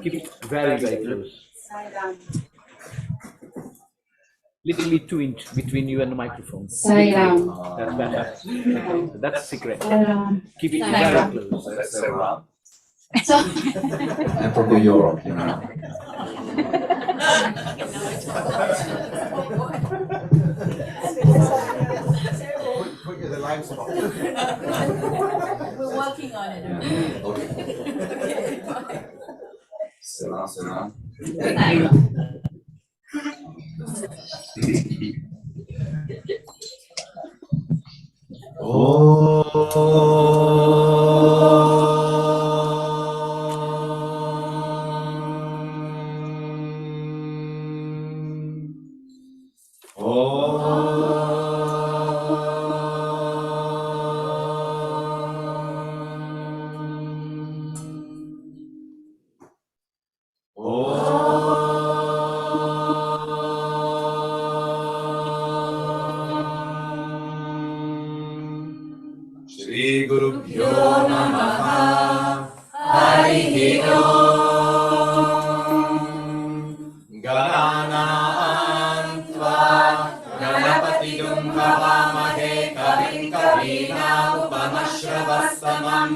Keep it very, very close. Sai Ram. Literally 2 inches between you and the microphone. Sai Ram. That's better. So that's the secret. Sai Ram. Keep it Sai very Ram. close. Sai Ram. So, I'm from New York, you know. Put you the line spot. we're working on it. Okay. Okay, bye. Sai Ram, Sai Ram. Sai Ram. Shri Gurubhyo Namaha. Harihi Om. Gananam tva Ganapatidum Bhavamahe Kavim Kavinamupamashravastamam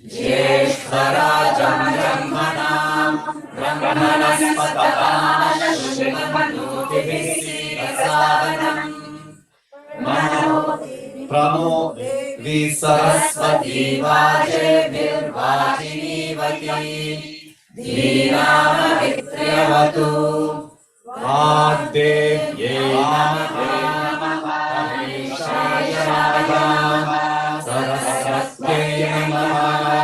Jyeshvarajam Brahmanam Brahmanaspatatam Shrimanutibhisidasadanam Pramo Visarasvati Vaje Virvajinivati Dhinamavitriyavatu Vagdevye Namaha Sarasvate Namaha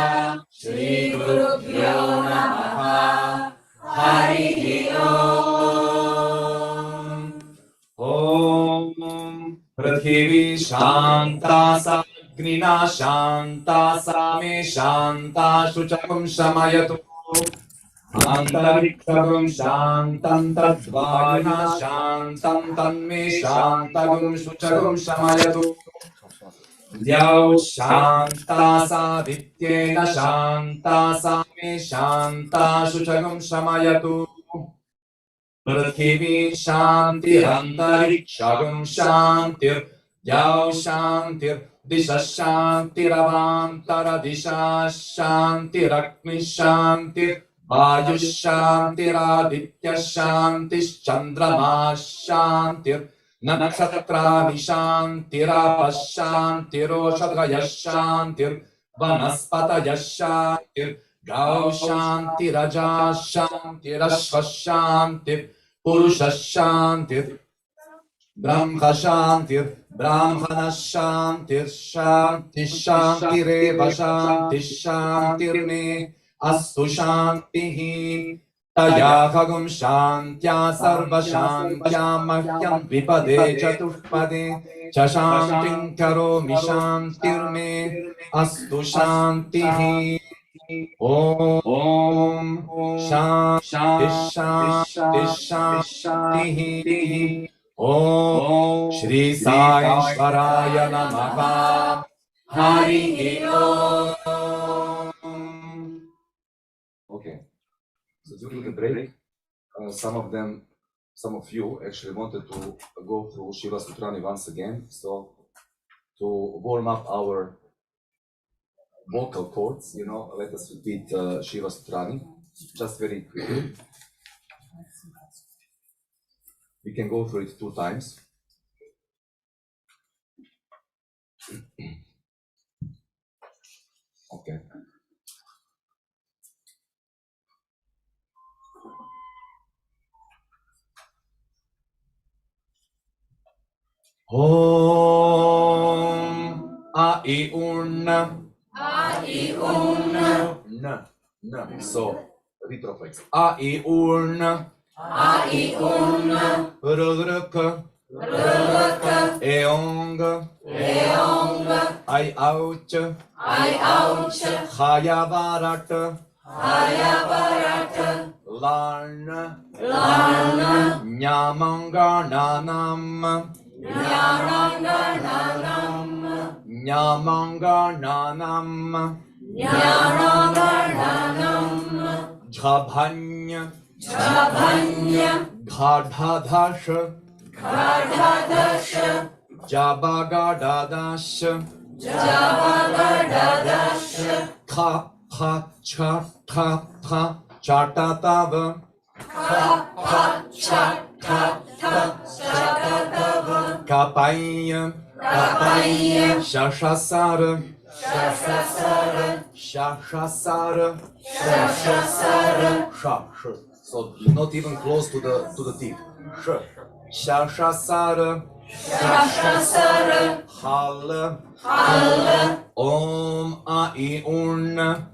Shri Gurubhyo Namaha Harihi Om. Om Prithvi Shanta Sagnina Shanta Same Shanta Shuchagum Shamayatu Antarikshagum Shantam Tadvagina Shantam Tanme Shantagum Shuchagum Shamayatu Dhyau Shanta Savityena Shanta Same Shanta Shuchagum Shamayatu Prithvi Shantir Antarikshagum Shantir Yau Shantir Disha Shantir Avantara Disha Shantir Agni Shantir Vayu Shantir Aditya Shantir Chandrama Shantir Nakshatrani Shantir Apashantir Oshadhaya Shantir Vanaspataya Shantir Gau Shantir Raja Shantir Ashva Shantir Purusha Shantir Brahma Shantir Brahmana Shantir Shanti Shantireva Shanti Shantirne Astu Shantihi Tayakagum Shantya Sarva Shantya Mahyam Vipade Chaturpade Chashantim Karomi Shantirme Astu Shantihi Om Shanti Shanti Shantihi Om Shri Sai Shvaraya Namaha Harihi Om. Okay, so during the break, some of you actually wanted to go through Shiva Sutrani once again. So to warm up our vocal cords, let us repeat Shiva Sutrani just very quickly. We can go through it 2 times. Okay. Om Ai Urna. Ai Urna. Na. So retroflex. Ai Urna. Ai Urna. Rudraka. Eong. Ai Ouch. Hayavarat. Larna. Nyamangananam. Nyamangananam Jabhanya Ghadhadash Jabagadadash Ka pa cha ta pa chatatava Kapaya Shashasara Shash. So not even close to the teeth. Shashasara Hal Om Ai Urna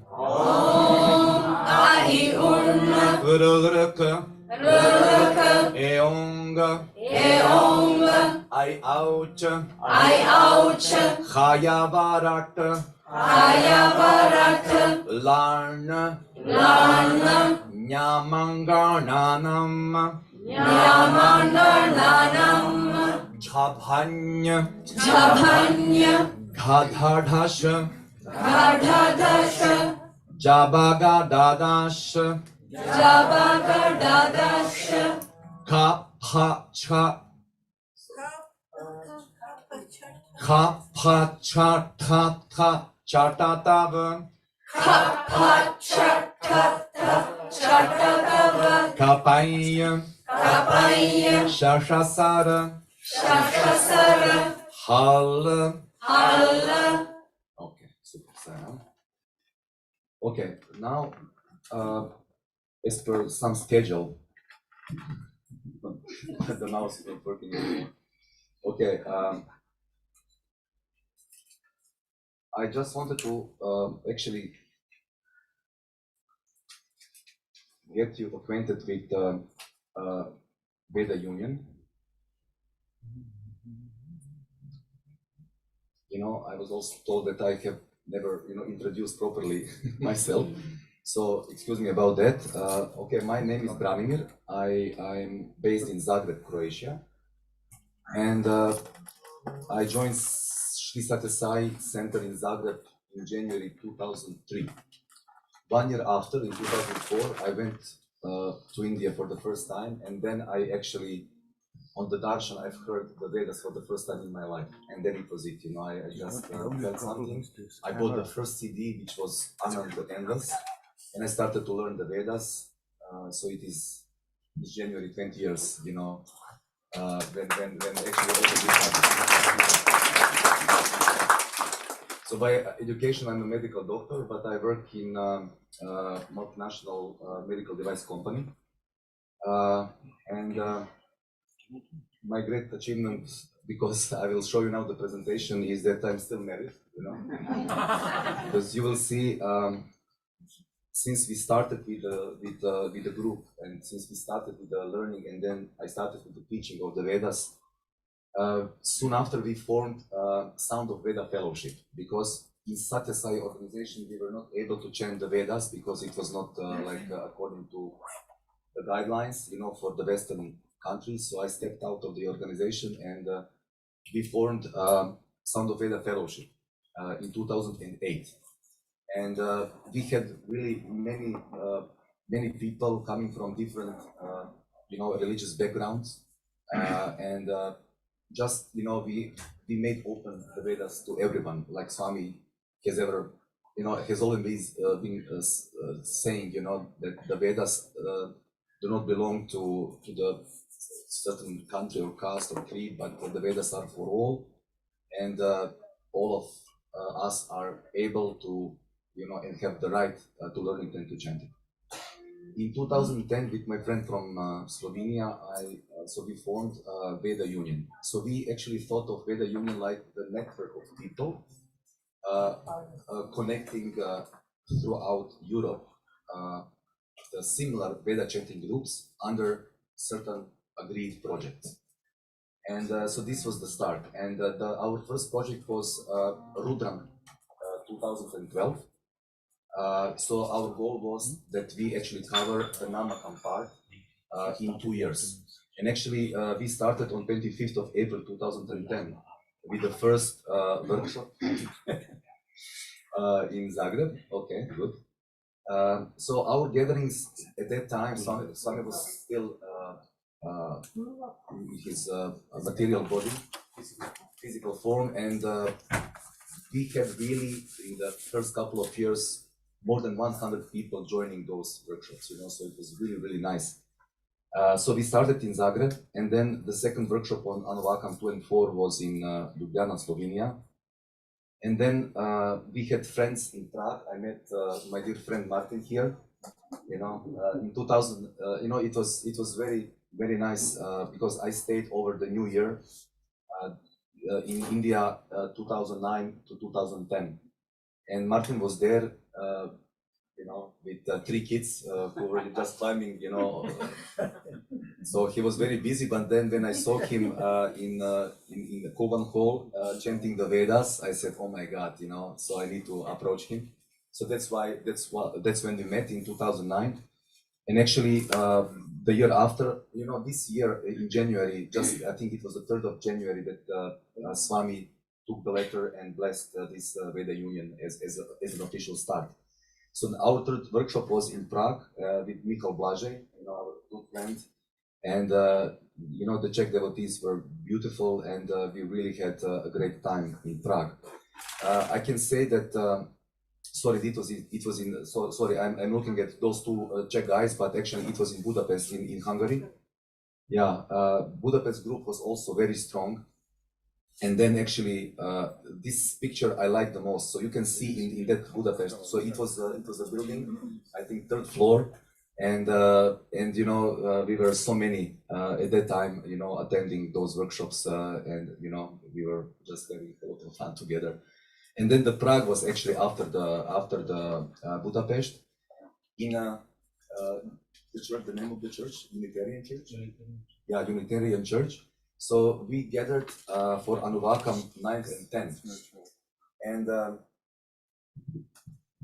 Ruraka Eonga Ai Ouch Khayavarat Larna Nyamangananam Jabhanya Ghadhadash Jabagadadash Ka pa cha ta chatatava Kapaya Shashasara Hal. Okay, super. Sai Ram. Okay, now as per some schedule, the mouse is not working anymore. Okay, I just wanted to actually get you acquainted with Veda Union. You know, I was also told that I have never, introduced properly myself. So excuse me about that. Okay, my name is Branimir. I'm based in Zagreb, Croatia, and I joined Sri Satya Sai Center in Zagreb in January 2003. 1 year after, in 2004, I went to India for the first time, and then I actually, on the darshan, I've heard the Vedas for the first time in my life, and then it was it. I just felt something. I bought the first CD, which was Anand the Canvas, and I started to learn the Vedas. So it's January 20 years, when actually all the Vedas. So by education, I'm a medical doctor, but I work in a multinational medical device company. And my great achievement, because I will show you now the presentation, is that I'm still married, Because you will see, since we started with the group, and since we started with the learning, and then I started with the teaching of the Vedas, soon after we formed Sound of Veda Fellowship, because in Satya Sai organization we were not able to chant the Vedas because it was not according to the guidelines, for the Western countries. So I stepped out of the organization, and we formed Sound of Veda Fellowship in 2008, and we had really many people coming from different religious backgrounds, and just we made open the Vedas to everyone, like Swami has always been saying, that the Vedas do not belong to the certain country or caste or creed, but the Vedas are for all, and all of us are able to, and have the right to learn it and to chant it. In 2010, with my friend from Slovenia, so we formed Veda Union. So we actually thought of Veda Union like the network of people connecting throughout Europe the similar Veda chanting groups under certain agreed projects. And so this was the start. And our first project was Rudram 2012. So our goal was that we actually cover the Namakam part in 2 years. And actually we started on 25th of April 2010. with the first workshop in Zagreb. Okay, good. So our gatherings at that time, Swami was still in his material body, physical form, and we had really, in the first couple of years, more than 100 people joining those workshops, you know, so it was really, really nice. So we started in Zagreb, and then the second workshop on Anuvakam 2 and 4 was in Ljubljana, Slovenia. And then we had friends in Prague. I met my dear friend Martin here, you know, in 2000, you know, it was very, very nice because I stayed over the New Year in India 2009 to 2010. And Martin was there, you know, with 3 kids who were just climbing, you know. So he was very busy, but then when I saw him in the Koban Hall chanting the Vedas, I said, oh my God, you know, so I need to approach him. So that's when we met in 2009. And actually, the year after, you know, this year in January, just I think it was the 3rd of January that Swami took the letter and blessed this Veda Union as an official start. So our third workshop was in Prague with Michal Blažej, you know, our good friend. And, you know, the Czech devotees were beautiful, and we really had a great time in Prague. I can say that, sorry, sorry, I'm looking at those 2 Czech guys, but actually it was in Budapest, in Hungary. Yeah, Budapest group was also very strong. And then actually, this picture I like the most. So you can see in that Budapest. So it was a building, I think 3rd floor, and you know, we were so many at that time, you know, attending those workshops, and you know, we were just having a lot of fun together. And then the Prague was actually after the Budapest in the church. The name of the church, Unitarian Church. Yeah, Unitarian Church. So we gathered for Anuvakam 9th and 10th. And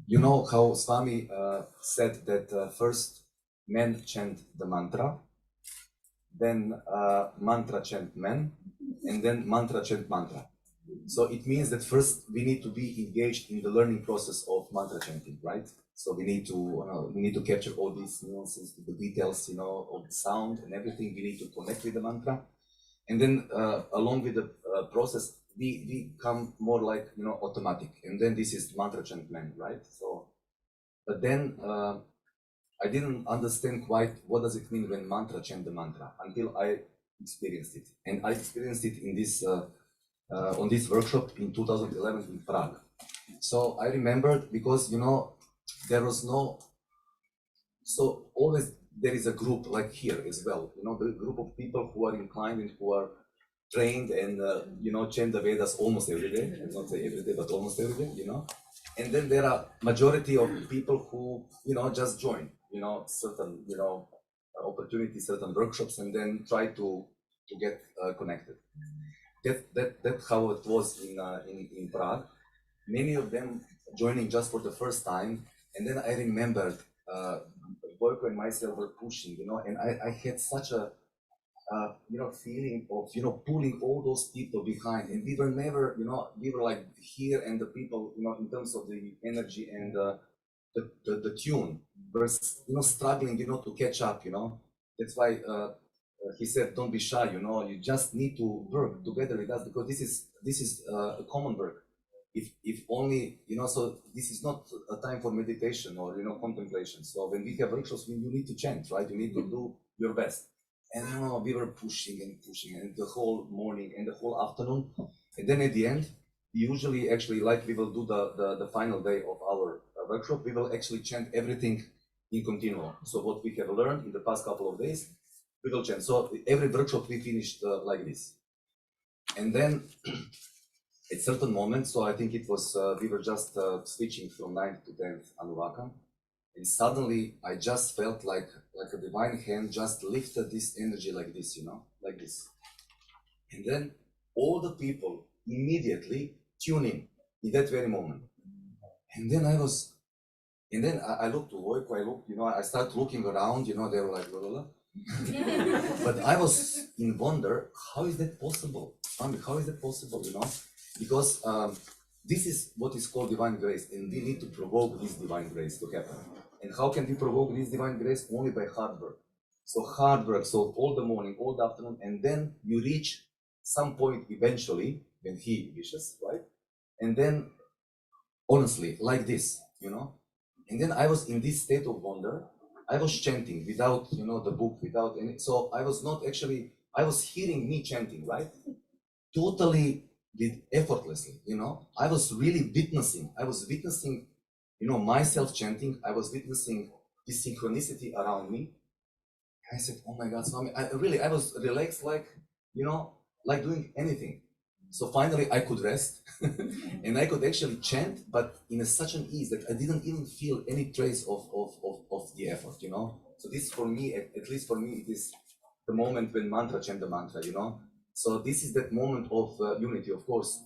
you know how Swami said that first men chant the mantra, then mantra chant men, and then mantra chant mantra. So it means that first we need to be engaged in the learning process of mantra chanting, right? So we need to capture all these nuances, the details, you know, of the sound and everything. We need to connect with the mantra. And then along with the process, we come more like, you know, automatic. And then this is mantra chant man, right? So, but then I didn't understand quite what does it mean when mantra chant the mantra until I experienced it. And I experienced it in this on this workshop in 2011 in Prague. So I remembered because, you know, there was no, so always there is a group like here as well, you know, the group of people who are inclined and who are trained and, you know, chant the Vedas almost every day, not say every day, but almost every day, you know. And then there are majority of people who, you know, just join, you know, certain, you know, opportunities, certain workshops, and then try to get connected. That's how it was in Prague. Many of them joining just for the first time, and then I remembered Boyko and myself were pushing, you know, and I had such a you know, feeling of, you know, pulling all those people behind, and we were never, you know, we were like here, and the people, you know, in terms of the energy and the tune, were, you know, struggling, you know, to catch up, you know. That's why he said, don't be shy, you know, you just need to work together with us, because this is a common work. If only, you know, so this is not a time for meditation or, you know, contemplation. So when we have workshops, you need to chant, right? You need to do your best. And, you know, we were pushing and the whole morning and the whole afternoon. And then at the end, we usually actually, like we will do the final day of our workshop, we will actually chant everything in continuum. So what we have learned in the past couple of days, we will chant. So every workshop we finished like this. And then at certain moments, so I think it was, we were just switching from 9th to 10th Anuvakam. And suddenly I just felt like a divine hand just lifted this energy like this, you know, like this. And then all the people immediately tune in that very moment. And then I looked to Voiko, you know, I started looking around, you know, they were like, blah, blah, blah. But I was in wonder, how is that possible? How is that possible, you know? Because this is what is called divine grace, and we need to provoke this divine grace to happen. And how can we provoke this divine grace? Only by hard work. So hard work, so all the morning, all the afternoon, and then you reach some point eventually, when he wishes, right? And then, honestly, like this, you know? And then I was in this state of wonder. I was chanting without, you know, the book, without any, so I was not actually, I was hearing me chanting, right? Totally effortlessly, you know? I was really witnessing, you know, myself chanting. I was witnessing this synchronicity around me. I said, oh my God, Swami, I was relaxed, like, you know, like doing anything. So finally I could rest and I could actually chant, but in such an ease that I didn't even feel any trace of the effort, you know? So this for me, at least for me, it is the moment when chant the mantra, you know? So this is that moment of unity. Of course,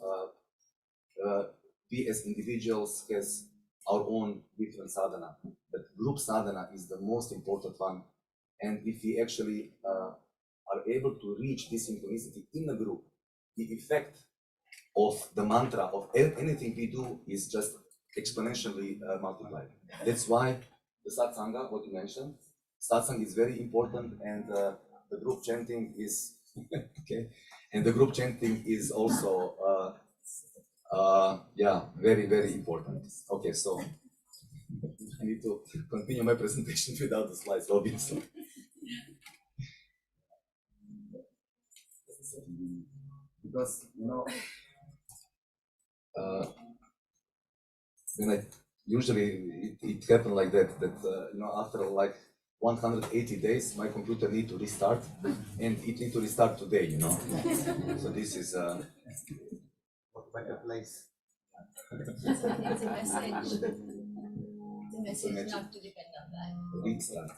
we as individuals has our own different sadhana, but group sadhana is the most important one. And if we actually are able to reach this synchronicity in a group, the effect of the mantra of anything we do is just exponentially multiplied. That's why the satsanga, what you mentioned, satsang is very important, and the group chanting is okay, and the group chanting is also yeah, very, very important. Okay, so I need to continue my presentation without the slides, obviously. Because, you know, when I usually it happened like that, you know, after like 180 days, my computer need to restart, and it need to restart today, you know. So this is What better place? It's a message. It's a message not to depend on that. restart.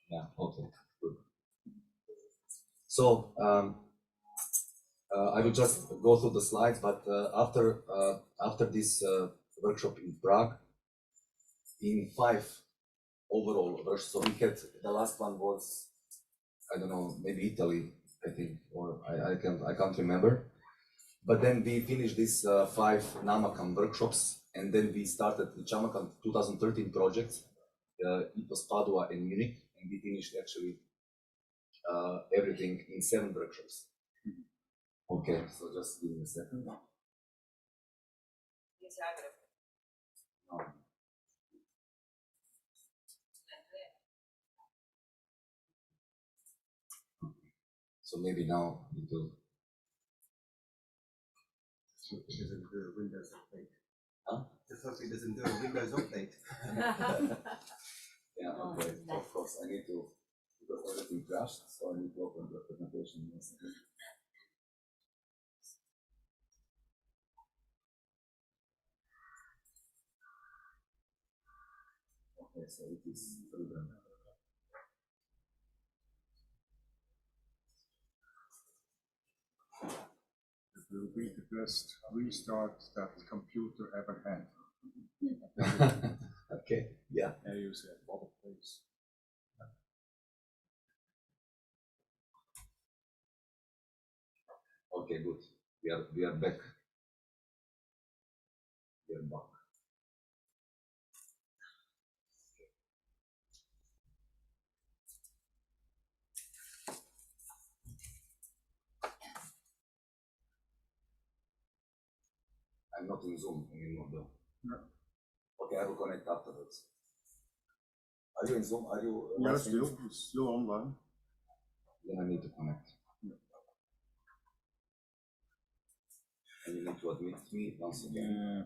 Yeah, okay, good. So I will just go through the slides, but after this workshop in Prague, in 5 overall workshops, so we had, the last one was, I don't know, maybe Italy, I think, or I can't remember. But then we finished these 5 Namakam workshops, and then we started the Chamakam 2013 project. It was Padua and Munich, and we finished actually everything in 7 workshops. Okay, so just give me a second. No. So maybe now it will. It doesn't do a Windows update. Huh? Just hope it doesn't do a Windows update. Yeah, okay, of course, I need to, because everything crashed, so I need to open the presentation in a second. Okay, so it is proven. It will be the best restart that computer ever had. Okay, yeah. I use a lot of place. Okay, good. We are back. We are back. I'm not in Zoom anymore though. No. Okay, I will connect afterwards. Are you in Zoom? Are you? Yeah, still online. Then I need to connect. Yeah. And you need to admit me once again.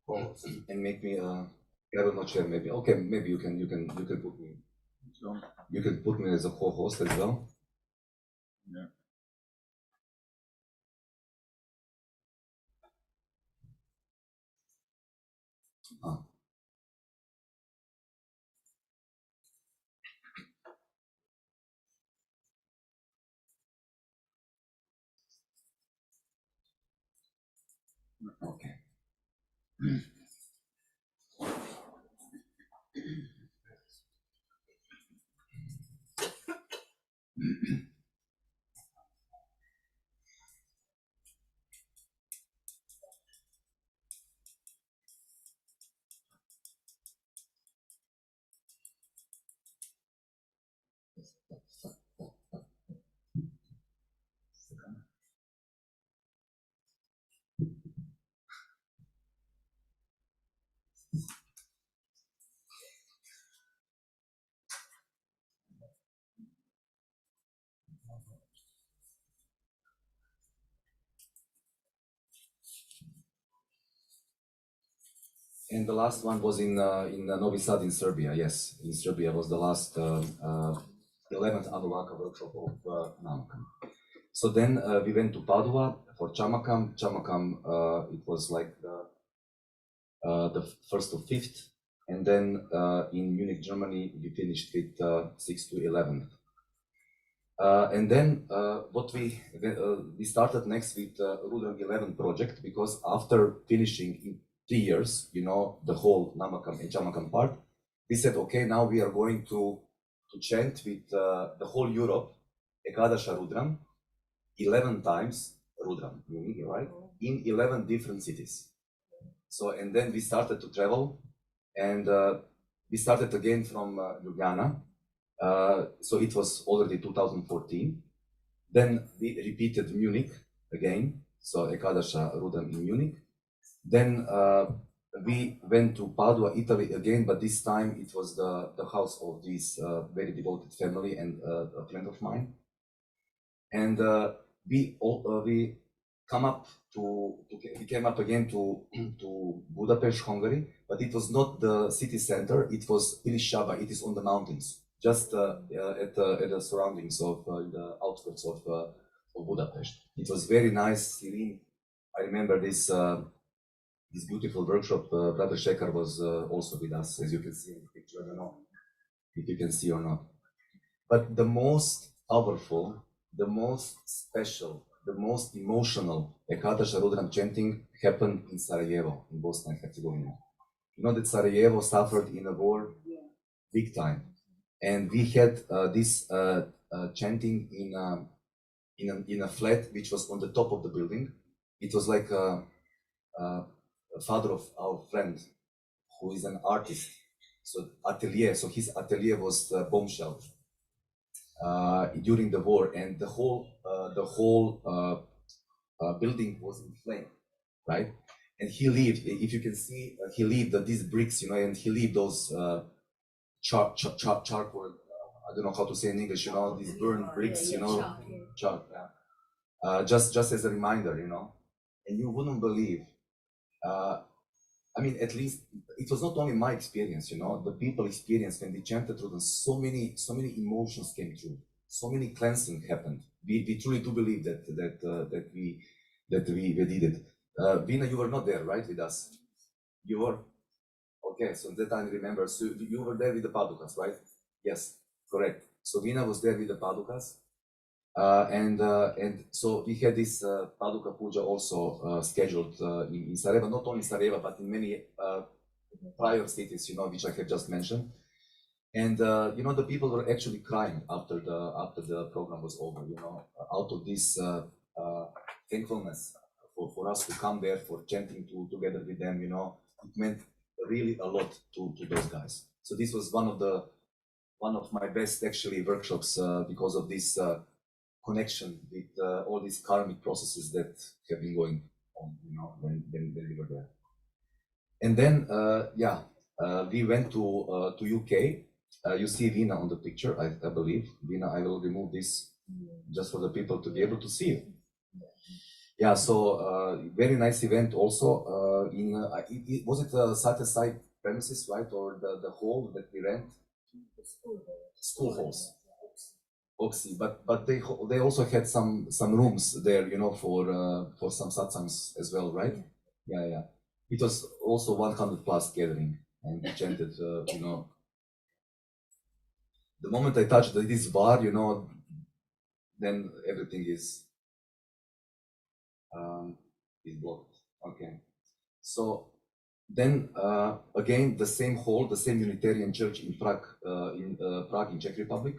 Yeah. Oh, and make me I will not share maybe. Okay, maybe you can put me. So, You can put me as a co-host as well. yeah. Ah. Okay. And the last one was in Novi Sad in Serbia. Yes, in Serbia was the last 11th Anuvaka workshop of Namakam. So then we went to Padua for Chamakam. Chamakam, it was like the first to fifth, and then in Munich, Germany, we finished with 6th to 11th. And then what we started next with Rudram 11 project, because after finishing in 3 years, you know, the whole Namakam and Chamakam part, we said, okay, now we are going to chant with the whole Europe, Ekadasha Rudram, 11 times Rudram, right? In 11 different cities. So, and then we started to travel, and we started again from Ljubljana. So it was already 2014. Then we repeated Munich again, so Ekadasha Rudram in Munich. Then we went to Padua, Italy again, but this time it was the house of this very devoted family and a friend of mine. And we came up again to Budapest, Hungary, but it was not the city center. It was Pilisava. It is on the mountains, just at the surroundings of the outskirts of Budapest. It was very nice, serene. I remember this beautiful workshop. Brother Shekhar was also with us, as you can see in the picture. I don't know if you can see or not. But the most powerful, the most special, the most emotional Ekadasha Rudram chanting happened in Sarajevo, in Bosnia and Herzegovina. You know that Sarajevo suffered in a war big time. And we had this chanting in a flat which was on the top of the building. It was like a father of our friend who is an artist. So atelier, so his atelier was bomb shelter during the war, and the whole building was in flame, right? And he lived, if you can see, he lived these bricks, you know, and he lived those charcoal, I don't know how to say in English, you know, these burned bricks, you know, just as a reminder, you know. And you wouldn't believe, I mean, at least it was not only my experience, you know, the people experienced when we chanted through them, so many emotions came through, so many cleansing happened. We truly do believe that we did it. Vina, you were not there, right, with us? You were? Okay, so that I remember. So you were there with the Padukas, right? Yes, correct. So Vina was there with the Padukas. And so we had this Paduka Puja also scheduled in Sarajevo, not only Sarajevo, but in many prior cities, you know, which I have just mentioned. And you know, the people were actually crying after the program was over, you know, out of this thankfulness for us to come there, for chanting together with them, you know. It meant really a lot to those guys. So this was one of my best actually workshops because of this connection with all these karmic processes that have been going on, you know, when we were there. And then, we went to UK. You see Vina on the picture, I believe. Vina, I will remove this just for the people to be able to see it. Yeah, so very nice event also. Was it set aside premises, right, or the hall that we rent? School halls. Oxy, but they also had some rooms there, you know, for some satsangs as well, right? Yeah. It was also 100 plus gathering, and we chanted, you know. The moment I touched this bar, you know, then everything is blocked. Okay, so then again the same hall, the same Unitarian church in Prague, in Czech Republic.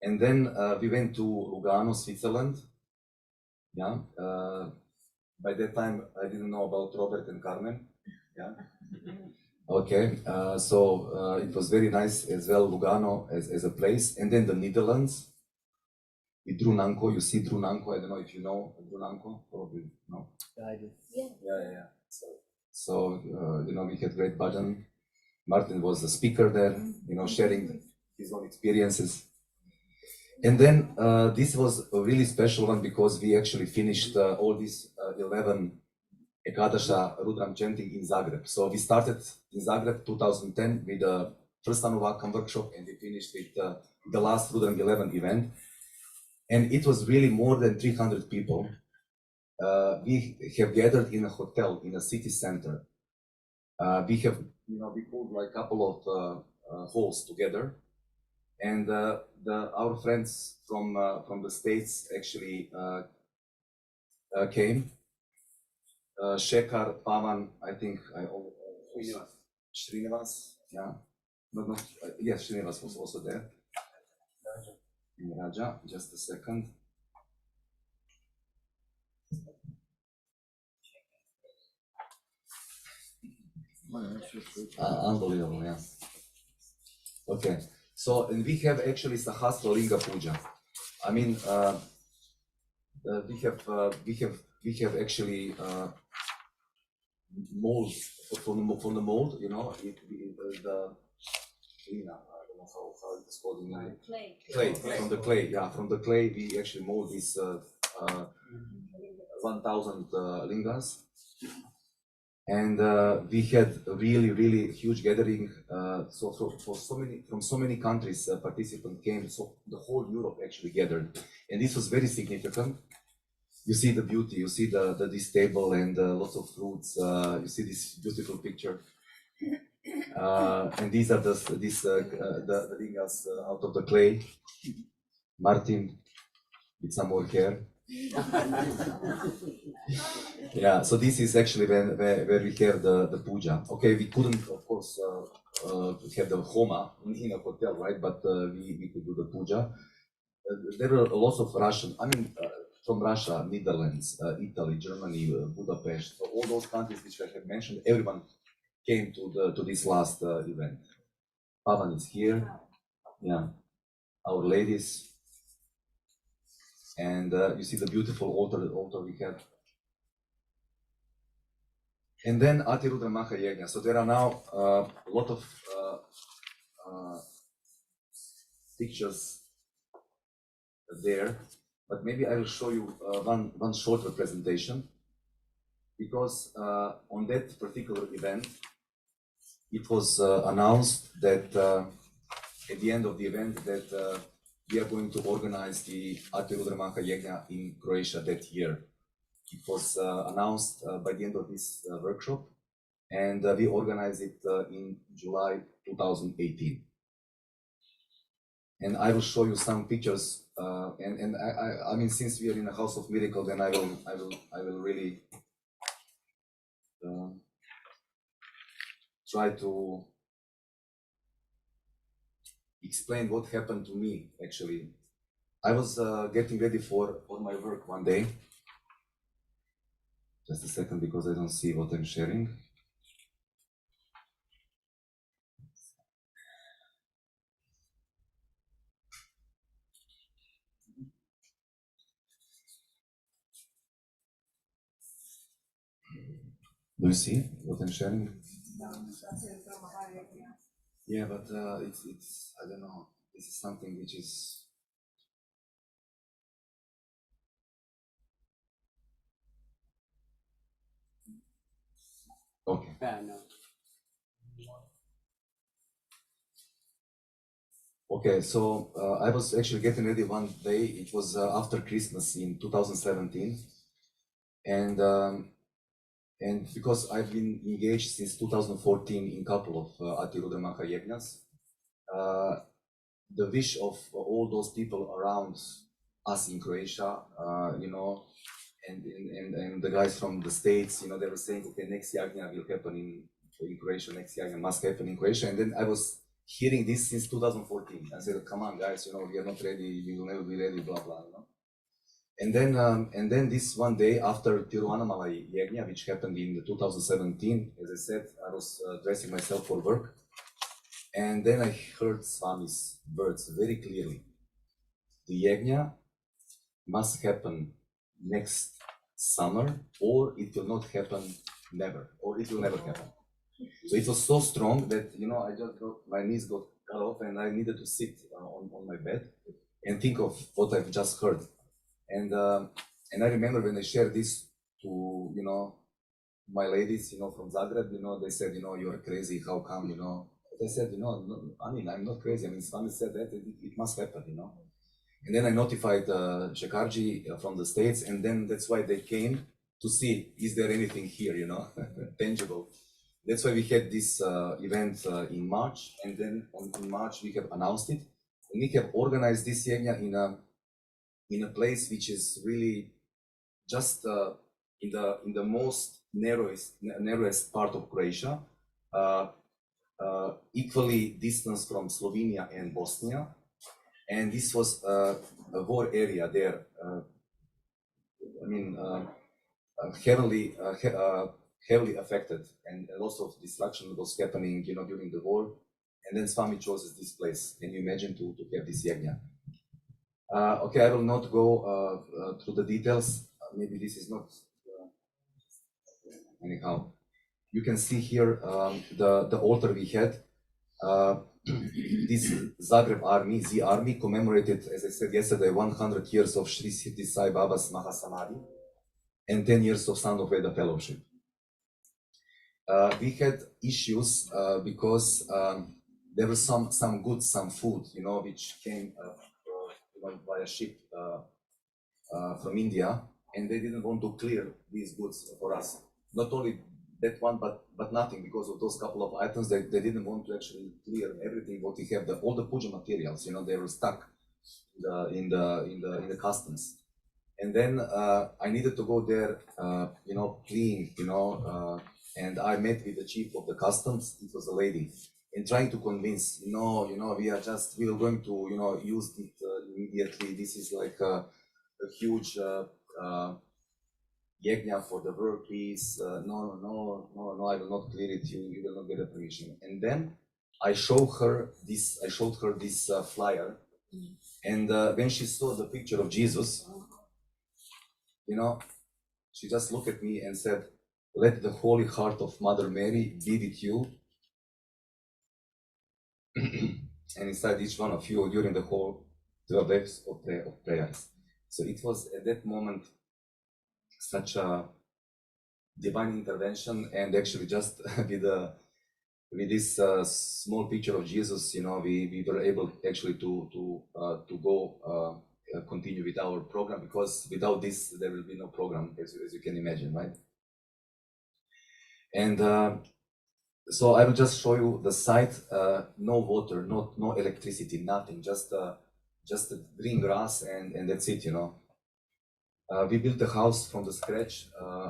And then we went to Lugano, Switzerland. Yeah. By that time, I didn't know about Robert and Carmen. Yeah. Okay. So it was very nice as well, Lugano as a place. And then the Netherlands. With Drunanko, you see Drunanko. I don't know if you know Drunanko. Probably no. I do. Yeah. So you know, we had great Bhajan. Martin was the speaker there, you know, sharing his own experiences. And then this was a really special one because we actually finished all these 11 Ekadasha Rudram chanting in Zagreb. So we started in Zagreb 2010 with the first Anuvakam workshop, and we finished with the last Rudram 11 event. And it was really more than 300 people. We have gathered in a hotel in a city center. We have, you know, we pulled like a couple of halls together, and our friends from the States actually came. Shekhar, Pavan, I think Srinivas, yeah, yes, Srinivas was also there. Raja, just a second. Unbelievable, yeah. Okay, so and we have actually Sahasra Linga Puja. I mean, we have actually mold from the mold, you know, the I don't know how it's called in clay from the clay, yeah, from the clay we actually mold these 1,000 lingas. And we had a really huge gathering. So from so many countries, participants came. So the whole Europe actually gathered, and this was very significant. You see the beauty. You see this table and lots of fruits. You see this beautiful picture. And these are the lingas out of the clay. Martin with some more hair. Yeah, so this is actually where we have the puja. Okay, we couldn't, of course, have the homa in a hotel, right? But we could do the puja. There were lots of Russian, I mean, from Russia, Netherlands, Italy, Germany, Budapest, so all those countries which I have mentioned, everyone came to this last event. Pavan is here, yeah, our ladies. And you see the beautiful altar we have. And then Atirudra Maha Yajna. So there are now a lot of pictures there, but maybe I will show you one shorter presentation, because on that particular event, it was announced that at the end of the event that we are going to organize the Atirudra Maha Yajna in Croatia that year. It was announced by the end of this workshop, and we organized it in July 2018. And I will show you some pictures. And I mean, since we are in a house of miracle, then I will really try to explain what happened to me. Actually, I was getting ready for my work one day. Just a second, because I don't see what I'm sharing. Do you see what I'm sharing? Yeah, but it's I don't know. This is something which is. Okay. Okay, so I was actually getting ready one day. It was after Christmas in 2017, and because I've been engaged since 2014 in a couple of Atirudra Maha Yajnas, the wish of all those people around us in Croatia, you know, and the guys from the States, you know, they were saying, okay, next Yajna will happen in Croatia, next Yajna must happen in Croatia. And then I was hearing this since 2014. I said, come on, guys, we are not ready. We will never be ready, blah, blah, And then this one day after Tiruvannamalai Yajna, which happened in 2017, as I said, I was dressing myself for work. And then I heard Swami's words very clearly. The Yajna must happen next summer, or it will not happen never, or it will never happen. So it was so strong that, I just my knees got cut off and I needed to sit on my bed and think of what I've just heard. And I remember when I shared this to, my ladies, from Zagreb, they said, you're crazy, how come, But I said, no, I'm not crazy. Swami said that, it must happen, And then I notified Shekarji from the States, and then that's why they came to see, is there anything here, tangible. That's why we had this event in March, and then in March we have announced it. And we have organized this yajna in a place which is really just in the most narrowest part of Croatia, equally distanced from Slovenia and Bosnia. And this was a war area there. Heavily affected, and lots of destruction was happening, during the war. And then Swami chose this place. Can you imagine to have this yajna? Okay, I will not go through the details. Maybe this is not. Anyhow, you can see here the altar we had. This Zagreb army, the army, commemorated, as I said yesterday, 100 years of Sri Siddhi Sai Baba's Mahasamadhi and 10 years of Sound of Veda Fellowship. We had issues because there was some goods, some food, which came by a ship from India, and they didn't want to clear these goods for us. Not only that one, but nothing, because of those couple of items. They didn't want to actually clear everything what we have. All the puja materials, they were stuck in the customs. And then I needed to go there, clean, and I met with the chief of the customs. It was a lady, and trying to convince, we are going to, use it immediately. This is like a huge yajna for the world, please. No, I will not clear it. You will not get a permission. And then I showed her this flyer, and when she saw the picture of Jesus, she just looked at me and said, "Let the Holy Heart of Mother Mary be with you and inside each one of you during the whole 12 days of prayers." So it was at that moment such a divine intervention, and actually just with this small picture of Jesus, we were able actually to go continue with our program, because without this there will be no program, as you can imagine, right? And so I will just show you the site. No water, no electricity, nothing, just green grass, and that's it, We built the house from the scratch,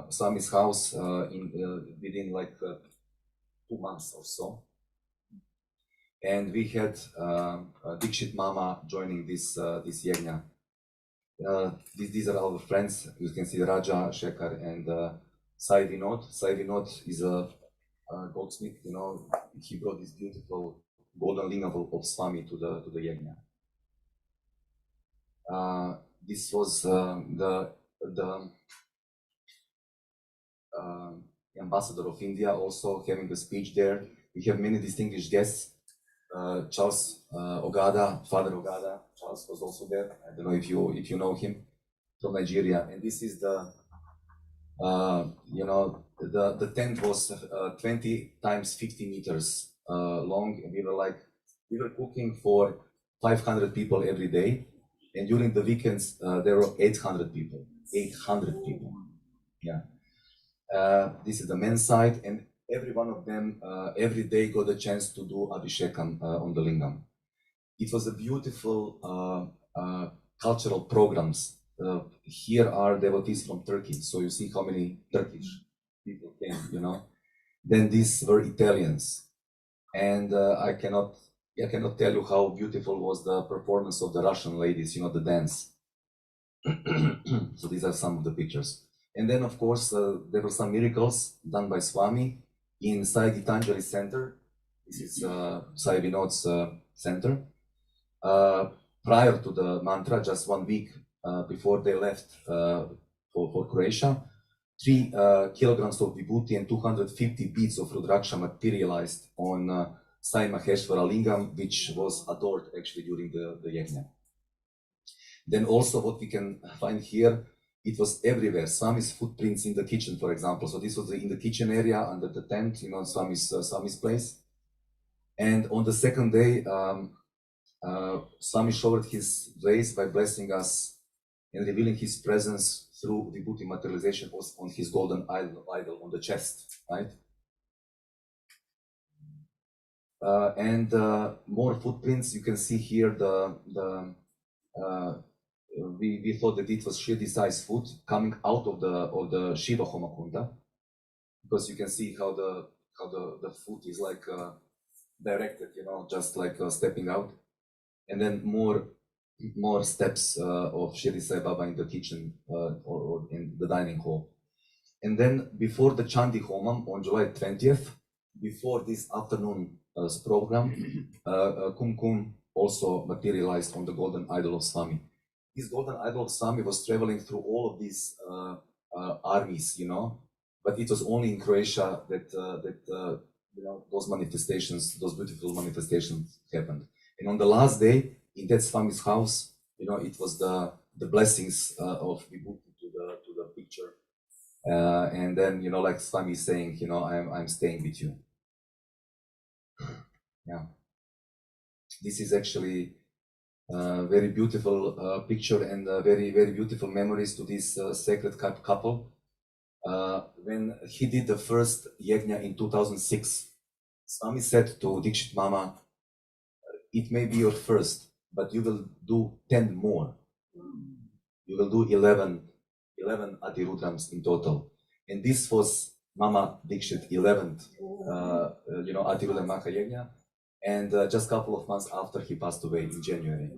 Swami's house, within like 2 months or so. And we had Dikshit Mama joining this yajna. These are our friends. You can see Raja, Shekhar, and Sai Vinod. Sai Vinod is a goldsmith. He brought this beautiful golden lingam of Swami to the yajna. This was the ambassador of India also having a speech there. We have many distinguished guests. Charles Ogada, Father Ogada, Charles was also there. I don't know if you know him, from Nigeria. And this is the tent was 20 times 50 meters long, and we were cooking for 500 people every day. And during the weekends, there were 800 people. 800 people. Yeah. This is the men's side, and every one of them every day got a chance to do Abhishekam on the lingam. It was a beautiful cultural programs. Here are devotees from Turkey, so you see how many Turkish people came, Then these were Italians, and I cannot I cannot tell you how beautiful was the performance of the Russian ladies, you know, the dance. So these are some of the pictures. And then, of course, there were some miracles done by Swami in Sai Gitanjali Center. This is Sai Vinod's center. Prior to the mantra, just 1 week before they left for Croatia, 3 kilograms of vibhuti and 250 beads of Rudraksha materialized on Sai Maheshwara Lingam, which was adored actually during the yajna. Then also what we can find here, it was everywhere. Swami's footprints in the kitchen, for example. So this was in the kitchen area under the tent, you know, Swami's place. And on the second day, Swami showed his grace by blessing us and revealing his presence through vibhuti materialization on his golden idol on the chest, right? And more footprints. You can see here we thought that it was Shirdi Sai's foot coming out of the Shiva Homakunda, because you can see how the foot is like directed, you know, just like stepping out, and then more steps of Shirdi Sai Baba in the kitchen or in the dining hall. And then before the Chandi Homam on July 20th, before this afternoon program, Kumkum also materialized on the golden idol of Swami. This golden idol of Swami was traveling through all of these armies, you know, but it was only in Croatia that you know, those manifestations, those beautiful manifestations happened. And on the last day in that Swami's house, you know, it was the blessings of vibhuti to the picture, and then, you know, like Swami is saying, you know, I'm staying with you. Yeah, this is actually very beautiful picture and very beautiful memories to this sacred couple. When he did the first yajna in 2006, Swami said to Dikshit Mama, it may be your first, but you will do 10 more. You will do 11 Atirudrams in total. And this was Mama Dikshit 11th, you know, Atirudra Maha Yajna. And just a couple of months after he passed away in January.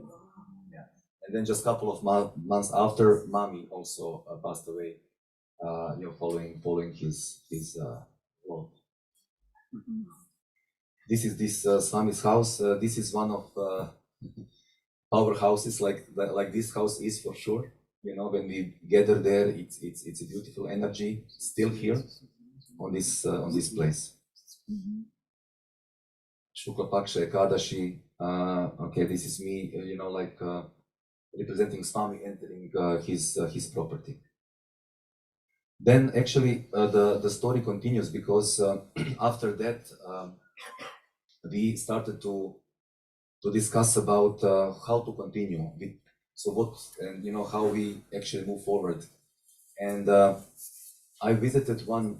Yeah. And then just a couple of months after, Mami also passed away, you know, following his Lord. This is this Swami's house. This is one of our houses, like this house is for sure. You know, when we gather there, it's a beautiful energy still here on this place. Shukla Paksha Ekadashi. Okay, this is me, you know, like representing Swami entering his property. Then actually the story continues, because after that we started to discuss about how to continue with, so what, and you know, how we actually move forward. And I visited one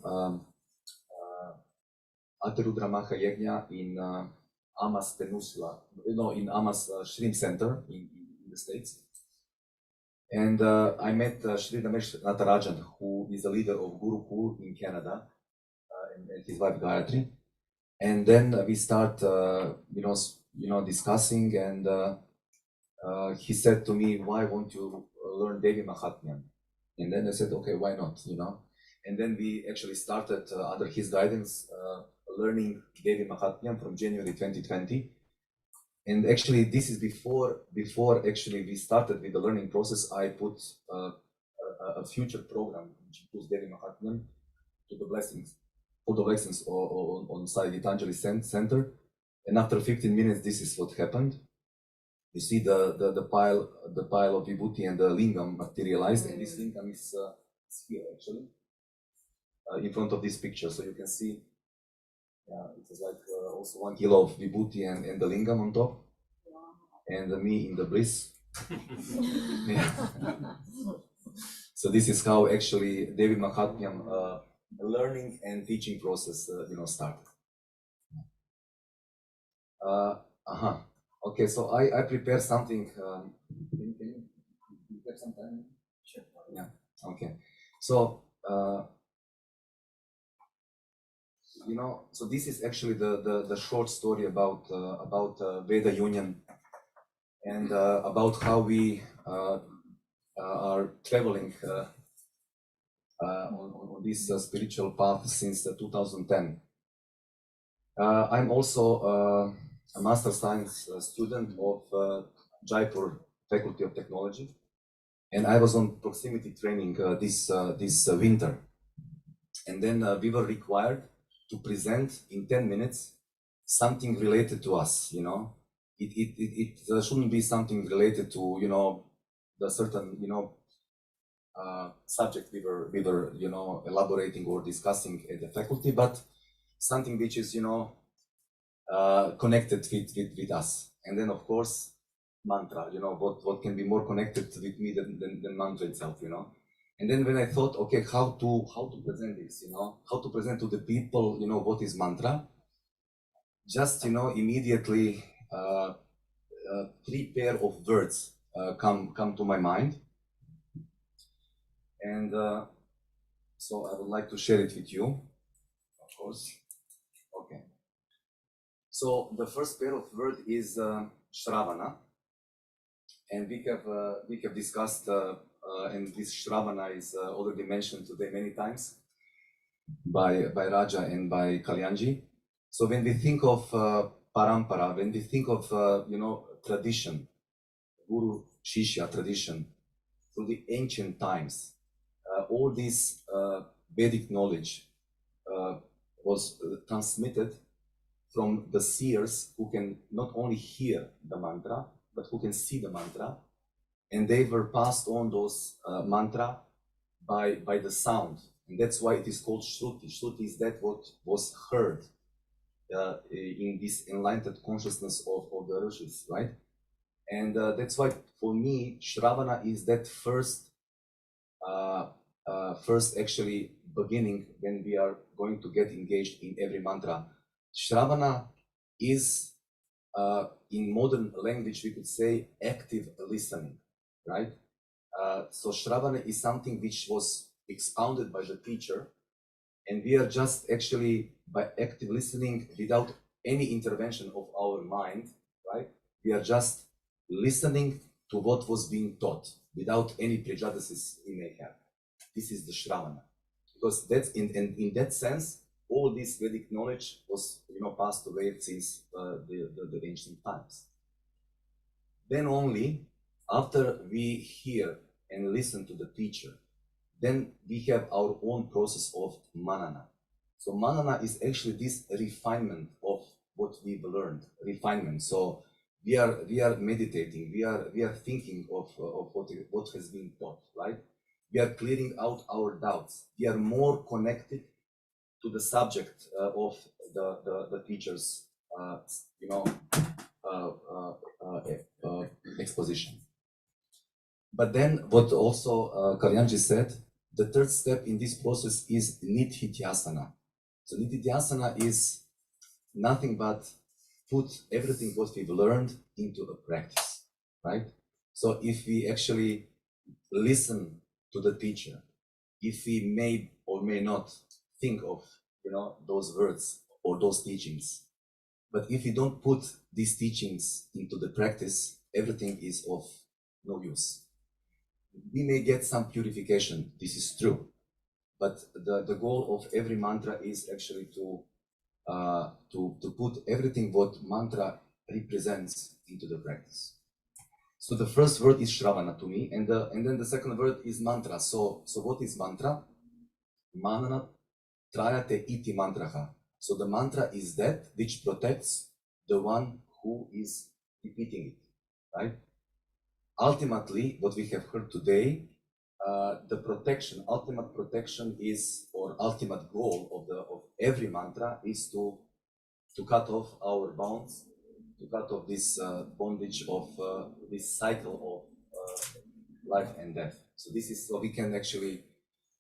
Atirudra Maha Yajna in Amas Peninsula, in Amas Shrimp Center in the States. And I met Shri Ramesh Natarajan, who is the leader of Gurukul in Canada, and his wife Gayatri. And then we start, you know, discussing, and he said to me, "Why won't you learn Devi Mahatmyam?" And then I said, "Okay, why not?" You know. And then we actually started under his guidance learning Devi Mahatmyam from January 2020. And actually, this is before actually we started with the learning process. I put a future program which includes Devi Mahatmyam to the blessings, for the blessings on Sai Gitanjali Center. And after 15 minutes, this is what happened. You see the pile of vibhuti and the lingam materialized, and this lingam is here actually in front of this picture, so you can see. Yeah, it is like also 1 kilo of vibhuti and the lingam on top, and me in the bliss. So this is how actually Devi Mahatmyam learning and teaching process, you know, started. Okay, so I prepared something. Can you prepare some time? Sure. Yeah. Okay. So you know, so this is actually the short story about Veda Union and about how we are traveling on this spiritual path since 2010. I'm also a master science student of Jaipur Faculty of Technology, and I was on proximity training this winter, and then we were required to present in 10 minutes something related to us. You know, it shouldn't be something related to, you know, the certain, you know, subject we were you know, elaborating or discussing at the faculty, but something which is, you know, connected with us. And then of course mantra, you know, what can be more connected with me than mantra itself, you know. And then when I thought, okay, how to present this, you know, how to present to the people, you know, what is mantra, just, you know, immediately three pair of words come to my mind. And so I would like to share it with you, of course. Okay. So the first pair of words is Shravana, and we have discussed, and this Shravana is already mentioned today many times by Raja and by Kalyanji. So when we think of parampara, when we think of you know, tradition, Guru Shishya tradition, through the ancient times, all this Vedic knowledge was transmitted from the seers who can not only hear the mantra, but who can see the mantra. And they were passed on those mantra by the sound. And that's why it is called Shruti. Shruti is that what was heard in this enlightened consciousness of the Rishis, right? And that's why for me, Shravana is that first actually beginning when we are going to get engaged in every mantra. Shravana is, in modern language, we could say active listening, right? So Shravana is something which was expounded by the teacher, and we are just actually, by active listening, without any intervention of our mind, right? We are just listening to what was being taught without any prejudices we may have. This is the Shravana, because that's in that sense, all this Vedic knowledge was, you know, passed away since the ancient times. Then only after we hear and listen to the teacher, then we have our own process of manana. So manana is actually this refinement of what we've learned, refinement. So we are meditating, we are thinking of what has been taught, right? We are clearing out our doubts. We are more connected to the subject of the teacher's, you know, exposition. But then what also Kalyanji said, the third step in this process is Nidhityasana. So Nidhityasana is nothing but put everything what we've learned into a practice, right? So if we actually listen to the teacher, if we may or may not think of, you know, those words or those teachings, but if we don't put these teachings into the practice, everything is of no use. We may get some purification, this is true, but the goal of every mantra is actually to put everything what mantra represents into the practice. So the first word is Shravana to me, and then the second word is mantra. So what is mantra? Manana trayate iti mantraha. So the mantra is that which protects the one who is repeating it, right? Ultimately, what we have heard today, the protection, ultimate protection is, or ultimate goal of every mantra is to cut off our bonds, to cut off this bondage of this cycle of life and death. So this is, so we can actually,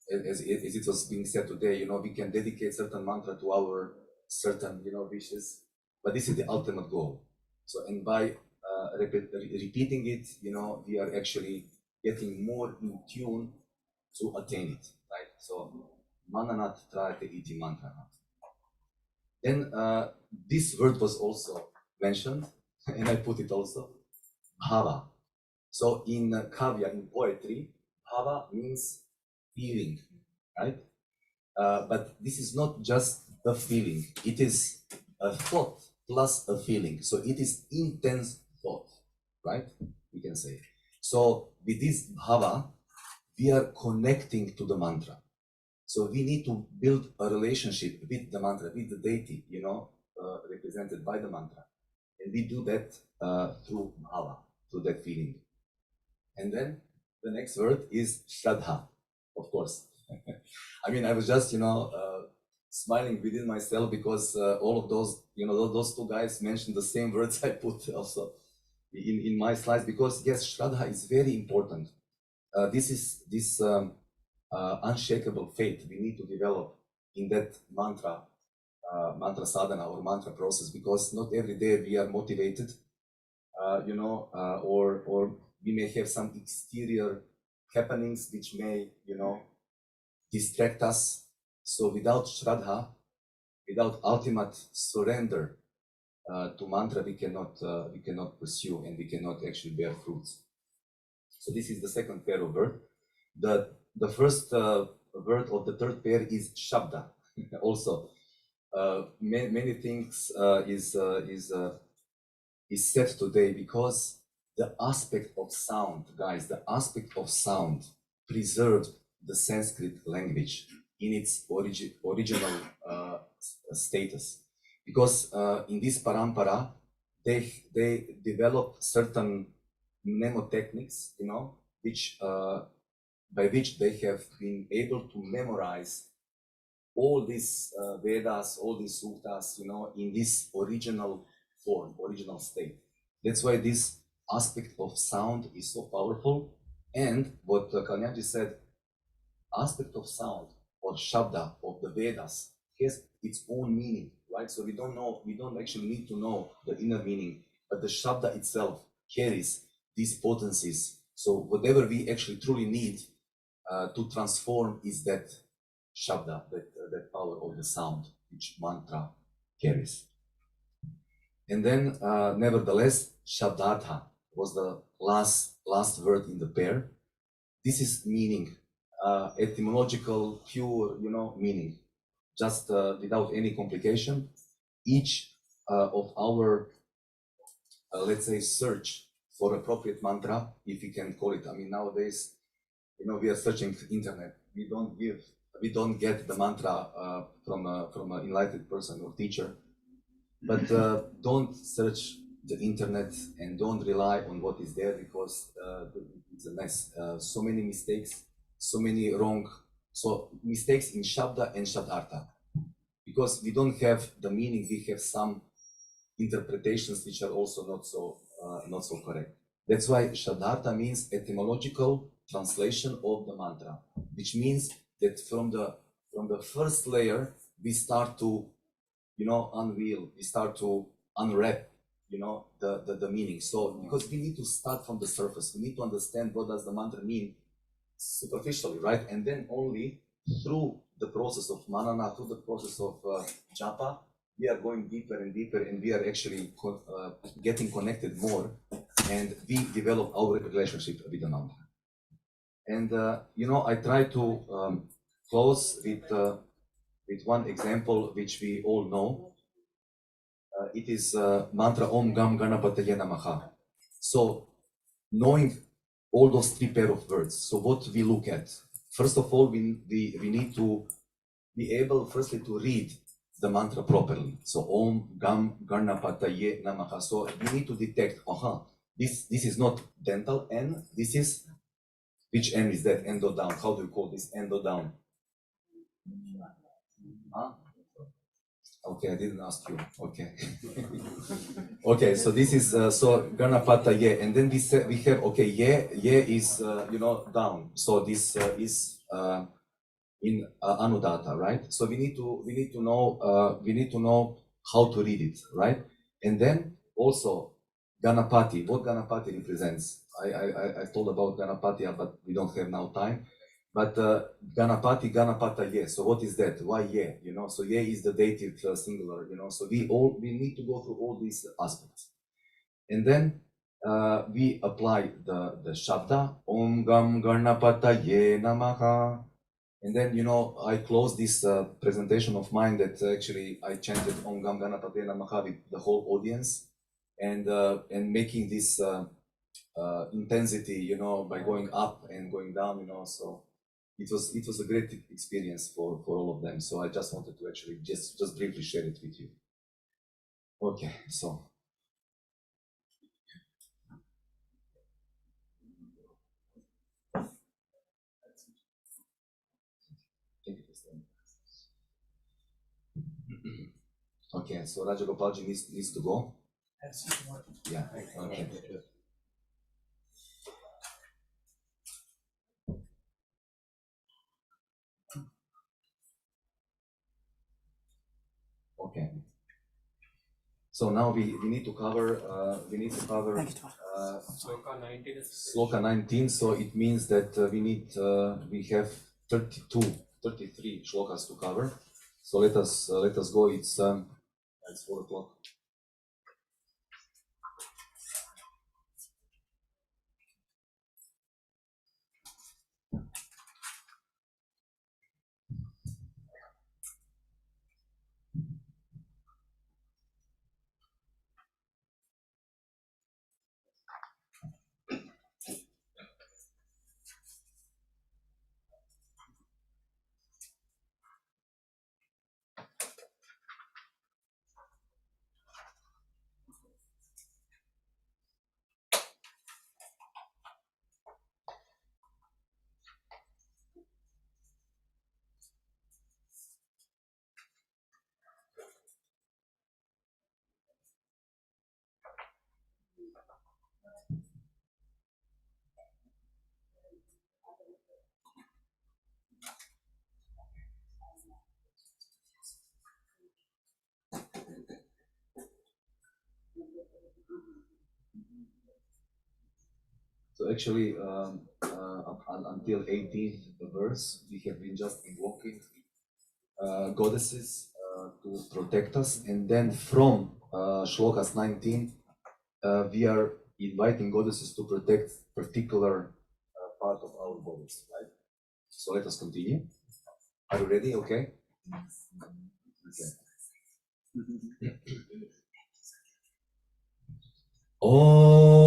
as it was being said today, you know, we can dedicate certain mantra to our certain, you know, wishes, but this is the ultimate goal. So, and by repeating it, you know, we are actually getting more in tune to attain it, right? So, mananat trayate iti mantra. Then this word was also mentioned, and I put it also, bhava. So in kavya, in poetry, bhava means feeling, right? But this is not just a feeling, it is a thought plus a feeling. So it is intense thought, right? We can say. So with this bhava, we are connecting to the mantra. So we need to build a relationship with the mantra, with the deity, represented by the mantra. And we do that through bhava, through that feeling. And then the next word is shraddha, of course. I mean, I was just, smiling within myself because all of those, those two guys mentioned the same words I put also in my slides, because yes, shraddha is very important. This unshakable faith we need to develop in that mantra sadhana or mantra process, because not every day we are motivated, or we may have some exterior happenings which may, distract us. So without shraddha, without ultimate surrender to mantra, we cannot pursue and we cannot actually bear fruits. So this is the second pair of words. The first word of the third pair is shabda. Also, many things is said today, because the aspect of sound, guys, the aspect of sound preserved the Sanskrit language in its original status. Because in this parampara, they developed certain mnemotechniques, which by which they have been able to memorize all these Vedas, all these suttas, in this original form, original state. That's why this aspect of sound is so powerful. And what Kalyanji said, aspect of sound or shabda of the Vedas has its own meaning, right? So we don't actually need to know the inner meaning, but the shabda itself carries these potencies. So whatever we actually truly need to transform is that shabda, that power of the sound which mantra carries. And then, nevertheless, shabdartha was the last word in the pair. This is meaning, etymological, pure, meaning, just without any complication. Each of our, let's say, search for appropriate mantra, if we can call it. I mean, nowadays, we are searching internet. We don't get the mantra from an enlightened person or teacher. But don't search the internet and don't rely on what is there, because it's a mess. So many mistakes, so many mistakes in shabda and shabdartha, because we don't have the meaning. We have some interpretations which are also not so correct. That's why shabdartha means etymological translation of the mantra, which means that from the first layer we start to unveil, we start to unwrap, the meaning. So because we need to start from the surface, we need to understand what does the mantra mean superficially, right? And then only through the process of manana, through the process of japa, we are going deeper and deeper, and we are actually getting connected more, and we develop our relationship with the mantra. And I try to close with one example which we all know. It is mantra Om Gam Ganapataye Namaha. So knowing all those three pair of words, so what we look at, first of all, we need to be able firstly to read the mantra properly. So Om Gam Ganapataye Namaha. So we need to detect, this is not dental N, this is, which N is that? Endo down. How do you call this? Endo down. Okay, I didn't ask you. Okay. Okay, so this is so Ganapata Ye, and then we have Ye is down. So this is in Anudata, right? So we need to know how to read it, right? And then also Ganapati, what Ganapati represents. I told about Ganapati, but we don't have now time. But Ganapati, Ganapata Ye. So what is that? Why Ye? You know, so Ye is the dative singular. You know, so we need to go through all these aspects, and then we apply the Shabda Om Gam Ganapata Ye Namaha. And then, you know, I close this presentation of mine that actually I chanted Om Gam Ganapate Namaha with the whole audience, and making this intensity, you know, by going up and going down, you know. So it was a great experience for all of them. So I just wanted to actually just briefly share it with you. Okay, so. Okay, so Rajagopalji needs to go. Yeah, okay. Okay. So now we need to cover Sloka 19. So it means that we have 33 shlokas to cover. So let us go. It's 4 o'clock. So actually, until 18th verse, we have been just invoking goddesses to protect us, and then from shlokas 19, we are inviting goddesses to protect particular part of our bodies, right? So let us continue. Are you ready? Okay. Okay. Om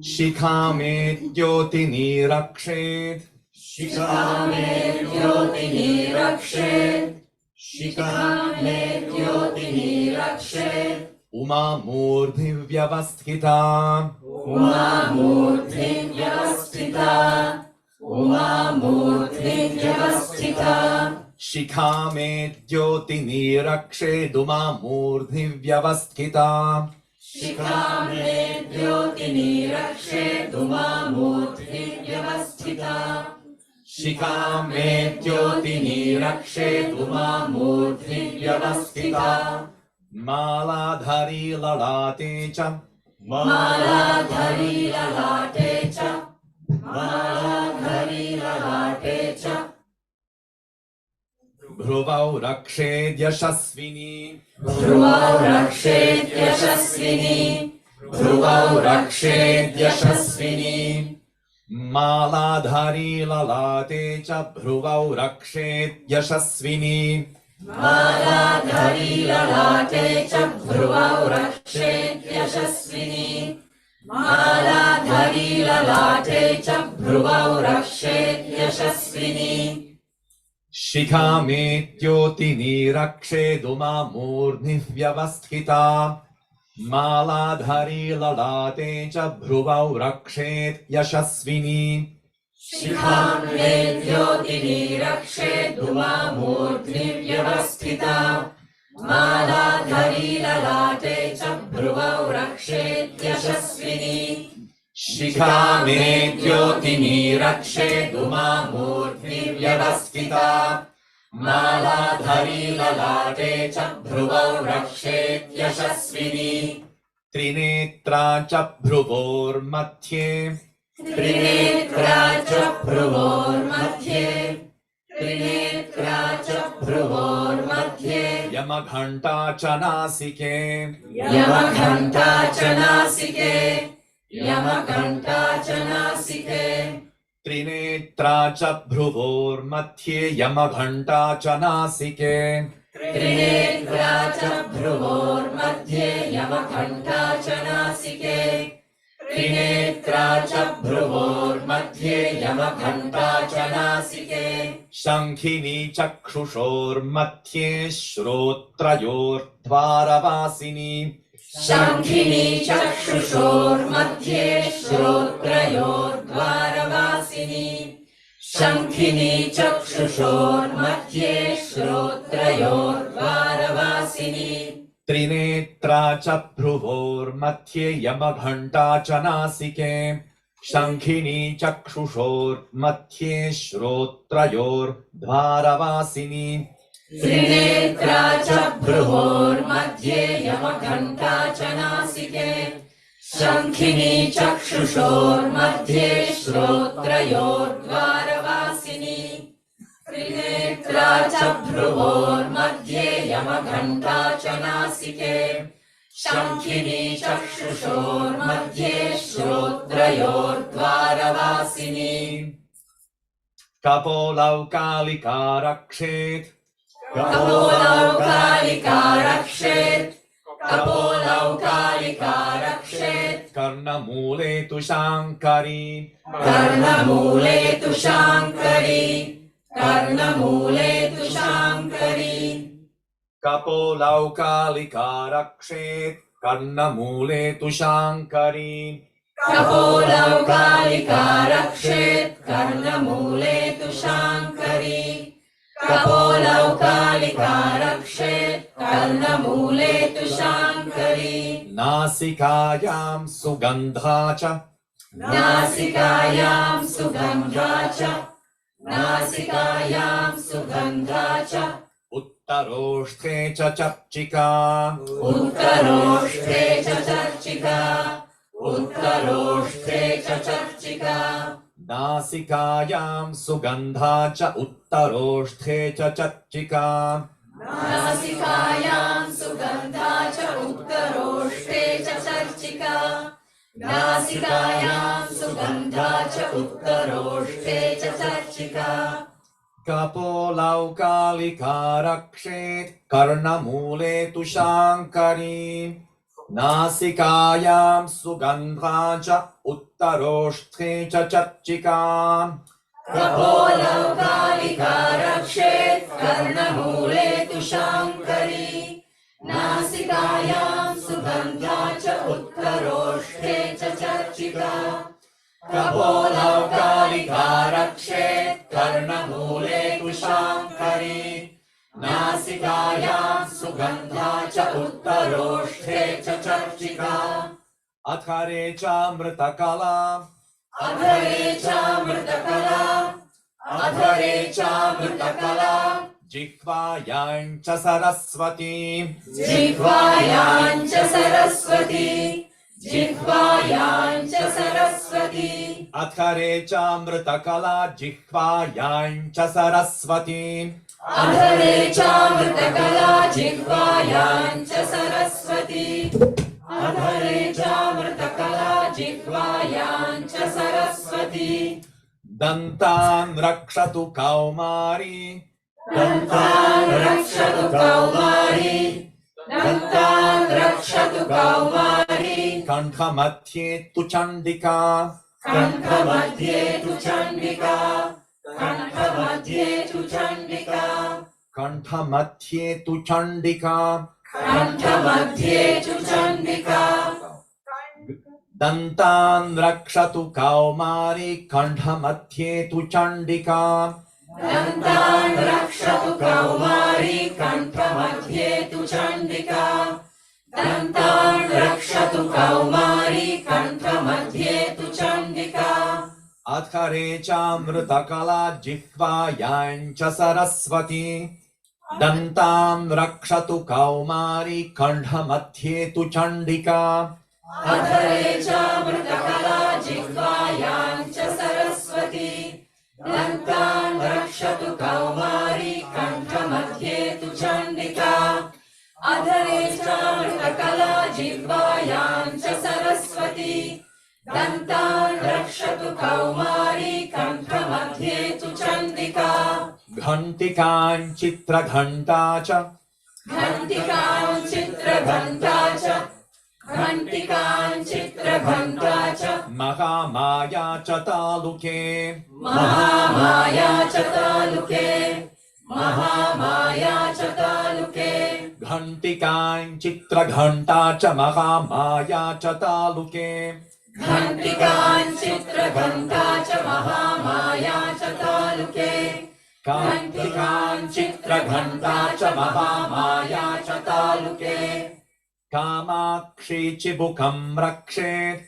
Shikame Jyotini Rakshet. Shikame Jyotini Rakshet. Shikame Jyotini Rakshet. Uma Murdhi Vyavasthita. Uma Murdhi Vyavasthita. Uma Murdhi Vyavasthita. Shikame Jyotini Rakshet Uma Murdhi Vyavasthita. Shikame Jyotini Rakshet Uma Murdhi Vyavasthita. Shikame Jyotini Rakshet Uma Murdhi Vyavasthita. Maladhari Lalate Cha. Maladhari Lalate Cha. Maladhari Lalate Cha. Bhruvau Rakshet Yashasvini. Bhruvau Rakshet Yashasvini. Bhruvau Rakshet Yashasvini. Maladhari Lalate Cha. Bhruvau Rakshet Yashasvini. Maladhari Lalate Cha. Bhruvau Rakshet Yashasvini. Maladhari Lalate Cha. Bhruvau Rakshet Yashasvini. Shikame Jyotini Rakshet Uma Murdhi Vyavasthita. Maladhari Lalate Cha. Bhruvau Rakshet Yashasvini. Shikame Jyotini Rakshet Uma Murdhi Vyavasthita. Maladhari Lalate Cha. Bhruvau Rakshet Yashasvini. Shikame Jyotini Rakshet Uma Murdhi Vyavasthita. Maladhari Lalate Cha. Bhruvau Rakshet Yashasvini. Trinetra Cha Bhruvor Matye. Trinetra च भ्रुवोर्मध्ये त्रिनेत्रा च भ्रुवोर्मध्ये यमघण्टा च नासिके यमघण्टा च नासिके यमघण्टा च नासिके त्रिनेत्रा च भ्रुवोर्मध्ये यमघण्टा च नासिके त्रिनेत्रा च भ्रुवोर्मध्ये यमघण्टा च नासिके त्रिनेत्रा च भ्रुवोर्मध्ये यमघण्टा च नासिके शङ्खिनी चक्षुषोर्मध्ये श्रोत्रयोर्द्वारवासिनी शङ्खिनी चक्षुषोर्मध्ये श्रोत्रयोर्द्वारवासिनी शङ्खिनी चक्षुषोर्मध्ये श्रोत्रयोर्द्वारवासिनी त्रिनेत्रा च भ्रुवोर्मध्ये यमघण्टा च नासिके शङ्खिनी चक्षुषोर्मध्ये श्रोत्रयोर्द्वारवासिनी त्रिनेत्रा च भ्रुवोर्मध्ये यमघण्टा च नासिके शङ्खिनी चक्षुषोर्मध्ये श्रोत्रयोर्द्वारवासिनी त्रिनेत्रा च भ्रुवोर्मध्ये यमघण्टा च नासिके शङ्खिनी चक्षुषोर्मध्ये श्रोत्रयोर्द्वारवासिनी कपोलौकालिका रक्षेत् कपोलौकालिका रक्षेत् कपोलौकालिका रक्षेत् कर्णमूले तु शाङ्करी कर्णमूले तु शाङ्करी कर्णमूले तु शाङ्करी कपोलौकालिका रक्षेत् कर्णमूले तु शाङ्करी कपोलौकालिका रक्षेत् कर्णमूले तु शाङ्करी कपोलौकालिका रक्षेत् कर्णमूले तु शाङ्करी नासिकायां सुगन्धा च नासिकायां सुगन्धा च नासिकायां सुगन्धा च उत्तरोष्ठे च चर्चिका उत्तरोष्ठे च चर्चिका उत्तरोष्ठे च चर्चिका नासिकायां सुगन्धा च उत्तरोष्ठे च चर्चिका नासिकायां सुगन्धा च उत्तरोष्ठे च चर्चिका नासिकायां सुगन्धा च उत्तरोष्ठे च चर्चिका कपोलौकालिका रक्षेत् कर्णमूले तु शाङ्करी नासिकायां सुगन्धा च उत्तरोष्ठे च चर्चिका कपोलौकालिका रक्षेत् कर्णमूले तु शाङ्करी नासिकायां सुगन्धा च उत्तरोष्ठे च चर्चिका कपोलौकालिका रक्षेत् कर्णमूले तु शाङ्करी नासिकायां सुगन्धा च उत्तरोष्ठे च चर्चिका अधरे चामृतकला अधरे चामृतकला अधरे चामृतकला जिह्वायां च सरस्वती जिह्वायां च सरस्वती जिह्वायां च सरस्वती अधरे चामृतकला जिह्वायां च सरस्वती अधरे चामृतकला जिह्वायां च सरस्वती अधरे चामृतकला जिह्वायां च सरस्वती दन्तान् रक्षतु कौमारी दन्तान् रक्षतु कौमारी दन्तान् रक्षतु कौमारी कण्ठमध्ये तु चण्डिका कण्ठमध्ये तु चण्डिका कण्ठमध्ये तु चण्डिका कण्ठमध्ये तु चण्डिका कण्ठमध्ये तु चण्डिका दन्तान् रक्षतु कौमारी कण्ठमध्ये तु चण्डिका दन्तान् रक्षतु कौमारी कण्ठमध्ये तु चण्डिका दन्तान् रक्षतु कौमारी कण्ठमध्ये तु चण्डिका अधरे चामृतकला जिह्वायां च सरस्वती दन्तान् रक्षतु कौमारी कण्ठमध्ये तु चण्डिका अधरे चामृतकला जिह्वायां तु कौमारी कण्ठमध्ये तु चण्डिका अधरे चामृतकला जिह्वायां च सरस्वती दन्तान् रक्षतु कौमारी कण्ठमध्ये तु चण्डिका घण्टिकां चित्रघण्टा च घण्टिकां चित्रघण्टा च घण्टिकां चित्रघण्टा च महामाया च तालुके महामाया च तालुके महामाया च तालुके घण्टिकां चित्रघण्टा च महामाया च तालुके घण्टिकां चित्रघण्टा च महामाया च तालुके घण्टिकां चित्रघण्टा च महामाया च तालुके कामाक्षी चिबुकं रक्षेत्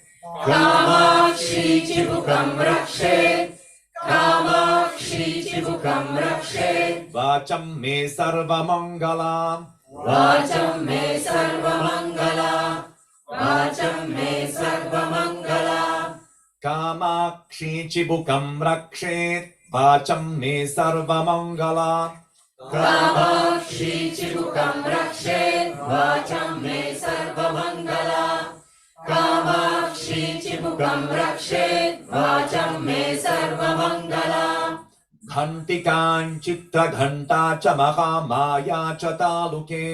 कामाक्षी चिबुकं रक्षेत् कामाक्षी चिबुकं रक्षेत् वाचं मे सर्वमङ्गला वाचं मे सर्वमङ्गला वाचं मे सर्वमङ्गला कामाक्षी चिबुकं रक्षेत् वाचं मे सर्वमङ्गला कामाक्षी चिबुकं रक्षेत् वाचं मे सर्वमङ्गला कामाक्षी चिबुकं रक्षेत् वाचं मे सर्वमङ्गला घण्टिकां चित्रघण्टा च महामाया च तालुके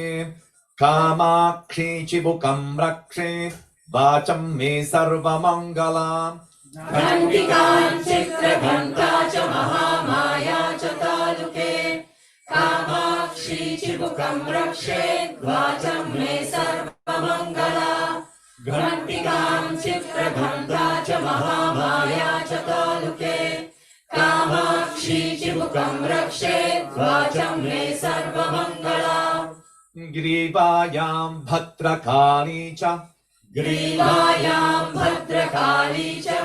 कामाक्षी चिबुकं रक्षेत् वाचं मे सर्वमङ्गला घण्टिकां चित्रघण्टा च महामाया च तालुके कामाक्षी चिबुकं रक्षेत् वाचं मे सर्वमङ्गला घण्टिकां चित्रघण्टा च महामाया च तालुके कामाक्षी चिबुकं रक्षेत् वाचं मे सर्वमङ्गला ग्रीवायां भद्रकाली च ग्रीवायां भद्रकाली च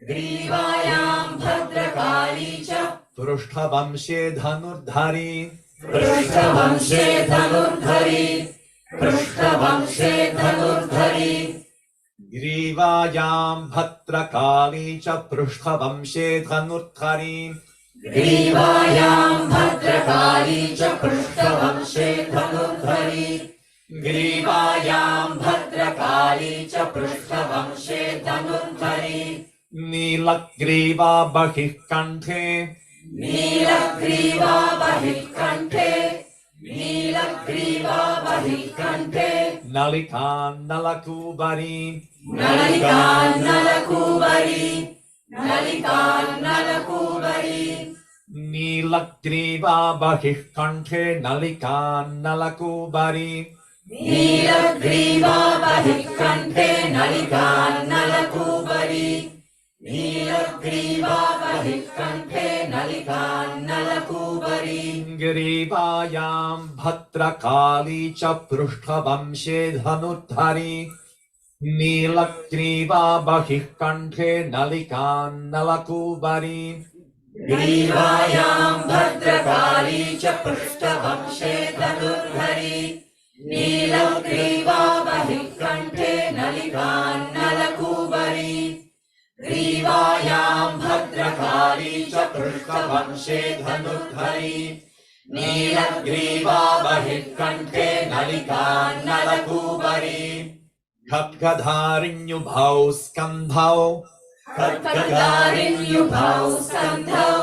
ग्रीवायां भद्रकाली च पृष्ठवंशे धनुर्धरी पृष्ठवंशे धनुर्धरी पृष्ठवंशे धनुर्धरी ग्रीवायां भद्रकाली च पृष्ठवंशे धनुर्धरी ग्रीवायां भद्रकाली च पृष्ठवंशे धनुर्धरी ग्रीवायां भद्रकाली च पृष्ठवंशे धनुर्धरी नीलग्रीवा बहिः कण्ठे नीलग्रीवा बहिः कण्ठे नीलग्रीवा बहिः कण्ठे नलिकान्नलकूबरी नलिकान्नलकूबरी नलिकान्नलकूबरी नीलग्रीवा बहिः कण्ठे नलिकान्नलकूबरी नीलग्रीवा बहिः कण्ठे नलिकान्नलकूबरी नीलग्रीवा बहिः कण्ठे नलिकान्नलकूबरी ग्रीवायां भद्रकाली च पृष्ठवंशे धनुर्धरी नीलग्रीवा बहिः कण्ठे नलिकान्नलकूबरी ग्रीवायां भद्रकाली च पृष्ठवंशे धनुर्धरी नीलग्रीवा बहिः कण्ठे नलिकान्नलकूबरी ग्रीवायां भद्रकाली च पृष्ठवंशे धनुर्धरी नीलग्रीवा बहिः कण्ठे नलिकान्नलकूबरी खड्गधारिण्युभौ स्कन्धौ खड्गधारिण्युभौ स्कन्धौ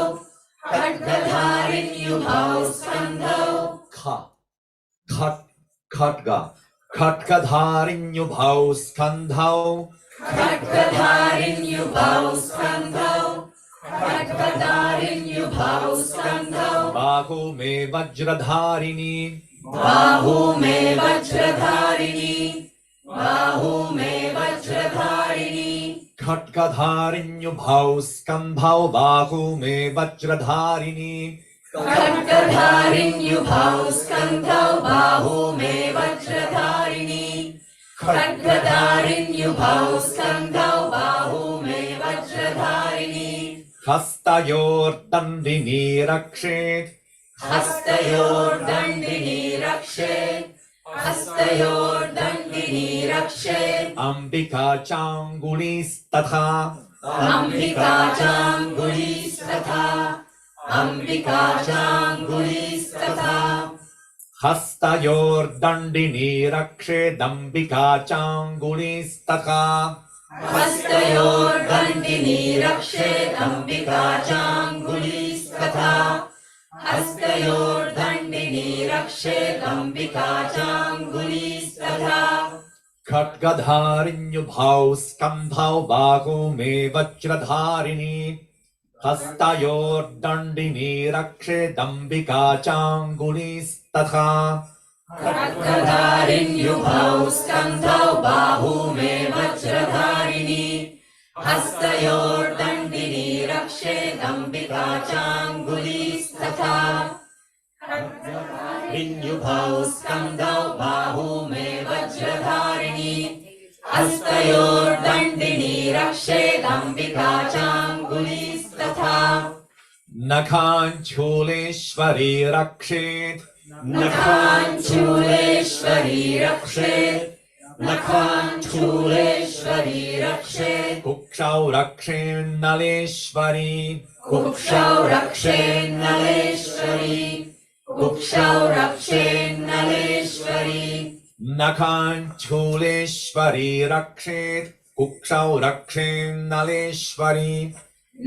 खड्गधारिण्युभौ स्कन्धौ खड्गधारिण्युभौ स्कन्धौ खड्गधारिण्युभौ स्कन्धौ खड्गधारिण्युभौ स्कन्धौ बाहु मे वज्रधारिणी बाहु मे वज्रधारिणी बाहु मे वज्रधारिणी खड्गधारिण्युभौ स्कन्धौ बाहु मे वज्रधारिणी खड्गधारिण्युभौ स्कन्धौ बाहु मे वज्रधारिणी खड्गधारिण्युभौ स्कन्धौ बाहु मे वज्रधारिणी हस्तयोर्दण्डिनी रक्षेत् हस्तयोर्दण्डिनी रक्षेत् हस्तयोर्दण्डिनी रक्षेत् अम्बिका चाङ्गुलीस्तथा अम्बिका चाङ्गुलीस्तथा अम्बिका चाङ्गुलीस्तथा हस्तयोर्दण्डिनी रक्षेदम्बिका चाङ्गुलीस्तथा हस्तयोर्दण्डिनी रक्षेदम्बिका चाङ्गुलीस्तथा हस्तयोर्दण्डिनी रक्षेदम्बिका चाङ्गुलीस्तथा खड्गधारिण्युभौ स्कन्धौ बाहौ मे वज्रधारिणी हस्तयोर्दण्डिनी रक्षेदम्बिका चाङ्गुलीस्तथा खड्गधारिण्युभौ स्कन्धौ बाहू मे वज्रधारिणी हस्तयोर्दण्डिनी रक्षेदम्बिका चाङ्गुलीस्तथा खड्गधारिण्युभौ स्कन्धौ बाहू मे वज्रधारिणी हस्तयोर्दण्डिनी रक्षेदम्बिका चाङ्गुलीस्तथा नखाञ्चूलेश्वरी रक्षेत् नखाञ्चूलेश्वरी रक्षेत् नखाञ्चूलेश्वरी रक्षेत् कुक्षौ रक्षेन्नलेश्वरी कुक्षौ रक्षेन्नलेश्वरी कुक्षौ रक्षेन्नलेश्वरी नखाञ्चूलेश्वरी रक्षेत् कुक्षौ रक्षेन्नलेश्वरी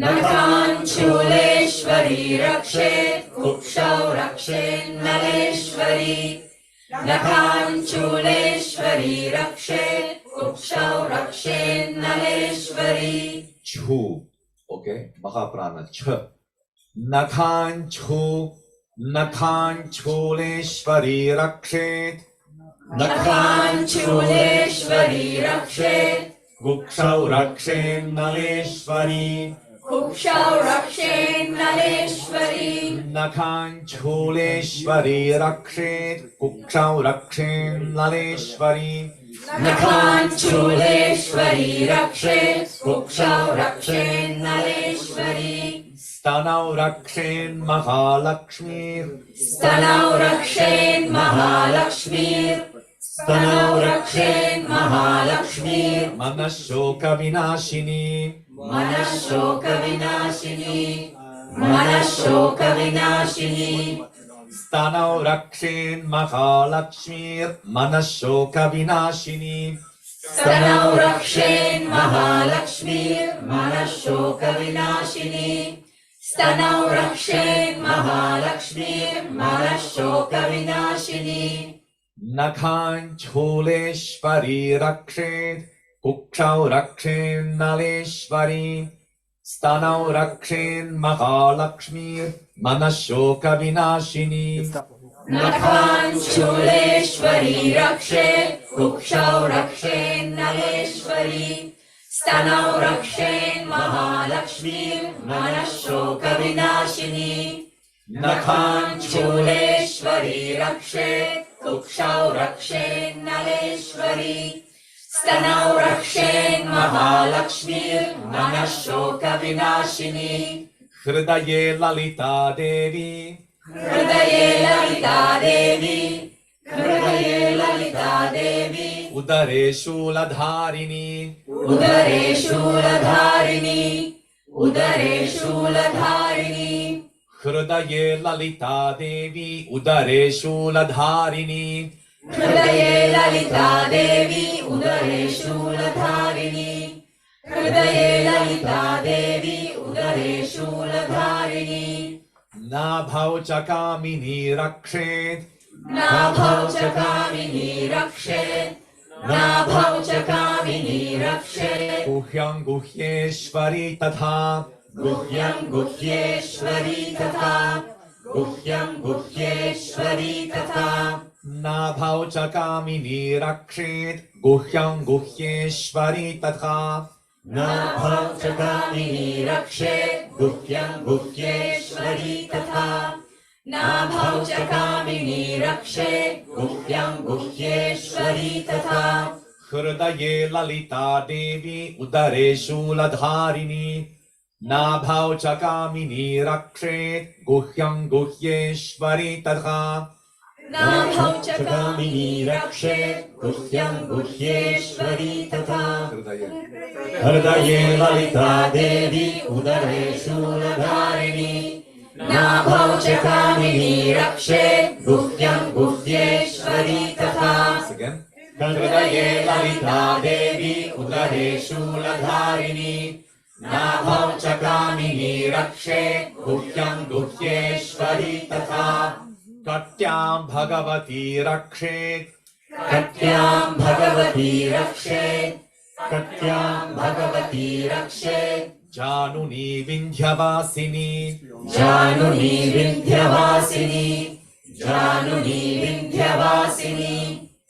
नखाञ्चूलेश्वरी रक्षेत् कुक्षौ रक्षेन्नलेश्वरी नखाञ्चूलेश्वरी रक्षेत् कुक्षौ रक्षेन्नलेश्वरी छू okay महाप्राण छ नखाञ्चूलेश्वरी रक्षेत् नखाञ्चूलेश्वरी रक्षेत् कुक्षौ रक्षेन्नलेश्वरी कुक्षौ रक्षेन्नलेश्वरी नखाञ्चूलेश्वरी रक्षेत् कुक्षौ रक्षेन्नलेश्वरी नखाञ्चूलेश्वरी रक्षेत् कुक्षौ रक्षेन्नलेश्वरी स्तनौ रक्षेन्महालक्ष्मीर् स्तनौ रक्षेन्महालक्ष्मीर् स्तनौ रक्षेन्महालक्ष्मीर् मनःशोकविनाशिनी मनःशोकविनाशिनी मनःशोकविनाशिनी स्तनौ रक्षेन्महालक्ष्मीर् मनःशोकविनाशिनी स्तनौ रक्षेन्महालक्ष्मीर् मनःशोकविनाशिनी स्तनौ रक्षेन्महालक्ष्मीर् मनःशोकविनाशिनी नखाञ्चूलेश्वरी रक्षेत् कुक्षौ रक्षेन्नलेश्वरी स्तनौ रक्षेन्महालक्ष्मीर् मनःशोकविनाशिनी नखाञ्चूलेश्वरी रक्षेत् कुक्षौ रक्षेन्नलेश्वरी स्तनौ रक्षेन्महालक्ष्मीर् मनःशोकविनाशिनी नखाञ्चूलेश्वरी रक्षेत् कुक्षौ रक्षेन्नलेश्वरी स्तनौ रक्षेन्महालक्ष्मीर् मनःशोकविनाशिनी हृदये ललिता देवी हृदये ललिता देवी हृदये ललिता देवी उदरे शूलधारिणी उदरे शूलधारिणी उदरे शूलधारिणी हृदये ललिता देवी उदरे शूलधारिणी हृदये ललिता देवी उदरे शूलधारिणी हृदये ललिता देवी उदरे शूलधारिणी नाभौ च कामिनी रक्षेत् नाभौ च कामिनी रक्षेत् नाभौ च कामिनी रक्षेत् गुह्यं गुह्येश्वरी तथा गुह्यं गुह्येश्वरी तथा गुह्यं गुह्येश्वरी तथा नाभौ च कामिनी रक्षेत् गुह्यं गुह्येश्वरी तथा नाभौ च कामिनी रक्षेत् गुह्यं गुह्येश्वरी तथा नाभौ च कामिनी रक्षेत् गुह्यं गुह्येश्वरी तथा हृदये ललिता देवी उदरे शूलधारिणी नाभौ च कामिनी रक्षेत् गुह्यं गुह्येश्वरी तथा नाभौ च कामिनी रक्षेत् गुह्यं गुह्येश्वरी तथा हृदये ललिता देवी उदरे शूलधारिणी च कामिनी रक्षेत् गुह्यं गुह्येश्वरी तथा. Again. हृदये ललिता देवी उदरे शूलधारिणी नाभौ च कामिनी रक्षेत् गुह्यं गुह्येश्वरी तथा. कट्यां भगवती रक्षेत् कट्यां भगवती रक्षेत् कट्यां भगवती रक्षेत् जानुनी विन्ध्यवासिनी जानुनी विन्ध्यवासिनी जानुनी विन्ध्यवासिनी.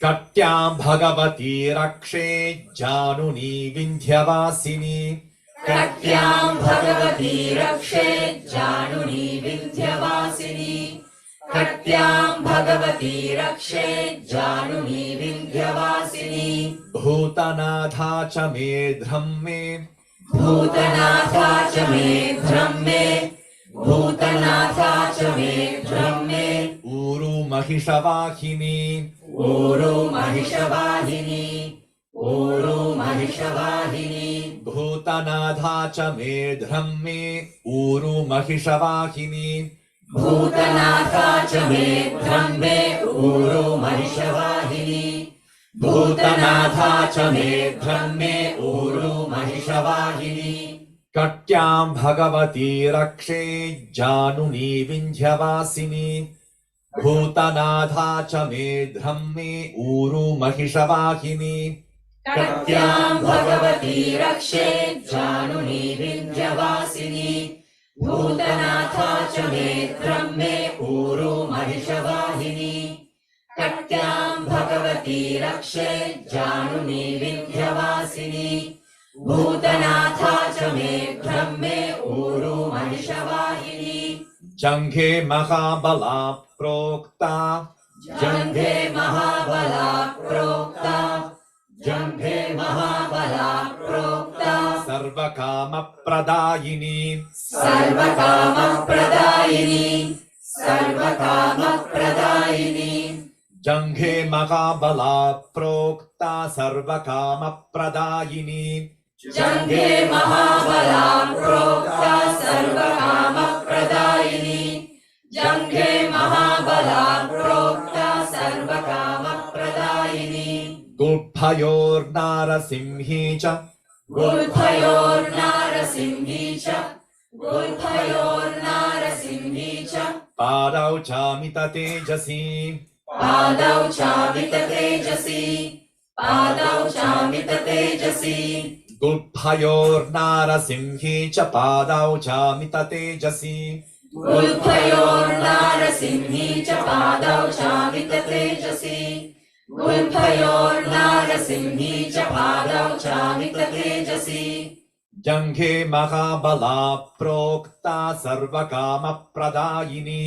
कट्यां भगवती रक्षेत् जानुनी विन्ध्यवासिनी कट्यां भगवती रक्षेत् जानुनी विन्ध्यवासिनी कट्यां भगवती रक्षेत् जानुनी विन्ध्यवासिनी. भूतनाथा च मे धम्मे भूतनाथा च मे ब्रह्मे भूतनाथा च मे ब्रह्मे ऊरु महिषवाहिनी ऊरु महिषवाहिनी ऊरु महिषवाहिनी. भूतनाथा च मे धम्मे ऊरु महिषवाहिनी भूतनाथा च मे ब्रह्मे ऊरु महिषवाहिनी भूतनाथा च मे ब्रह्मे ऊरु महिषवाहिनी. कट्यां भगवती रक्षेत् जानुनी विन्ध्यवासिनी भूतनाथा च मे धम्मे ऊरु महिषवाहिनी कट्यां भगवती रक्षेत् जानुनी विन्ध्यवासिनी भूतनाथा च मे ब्रह्मे ऊरु महिषवाहिनी. कट्यां भगवती रक्षेत् जानुनी विन्ध्यवासिनी भूतनाथा च मे ब्रह्मे ऊरु महिषवाहिनी. जङ्घे महाबला प्रोक्ता जङ्घे महाबला प्रोक्ता जङ्घे महाबला प्रोक्ता सर्वकामप्रदायिनी सर्वकामप्रदायिनी सर्वकामप्रदायिनी. जङ्घे महाबला प्रोक्ता सर्वकामप्रदायिनी जङ्घे महाबला प्रोक्ता सर्वकामप्रदायिनी जङ्घे महाबला प्रोक्ता सर्वकामप्रदायिनी. गुल्फयोर्नारसिंही च गुल्फयोर्नारसिंही च गुल्फयोर्नारसिंही च पादौ चामित तेजसी पादौ चामित तेजसी पादौ चामित तेजसी. गुल्फयोर्नारसिंही च पादौ चामित तेजसी गुल्फयोर्नारसिंही च पादौ चामित तेजसी गुल्फयोर्नारसिंही च पादौ चामित तेजसी. जङ्घे महाबला प्रोक्ता सर्वकामप्रदायिनी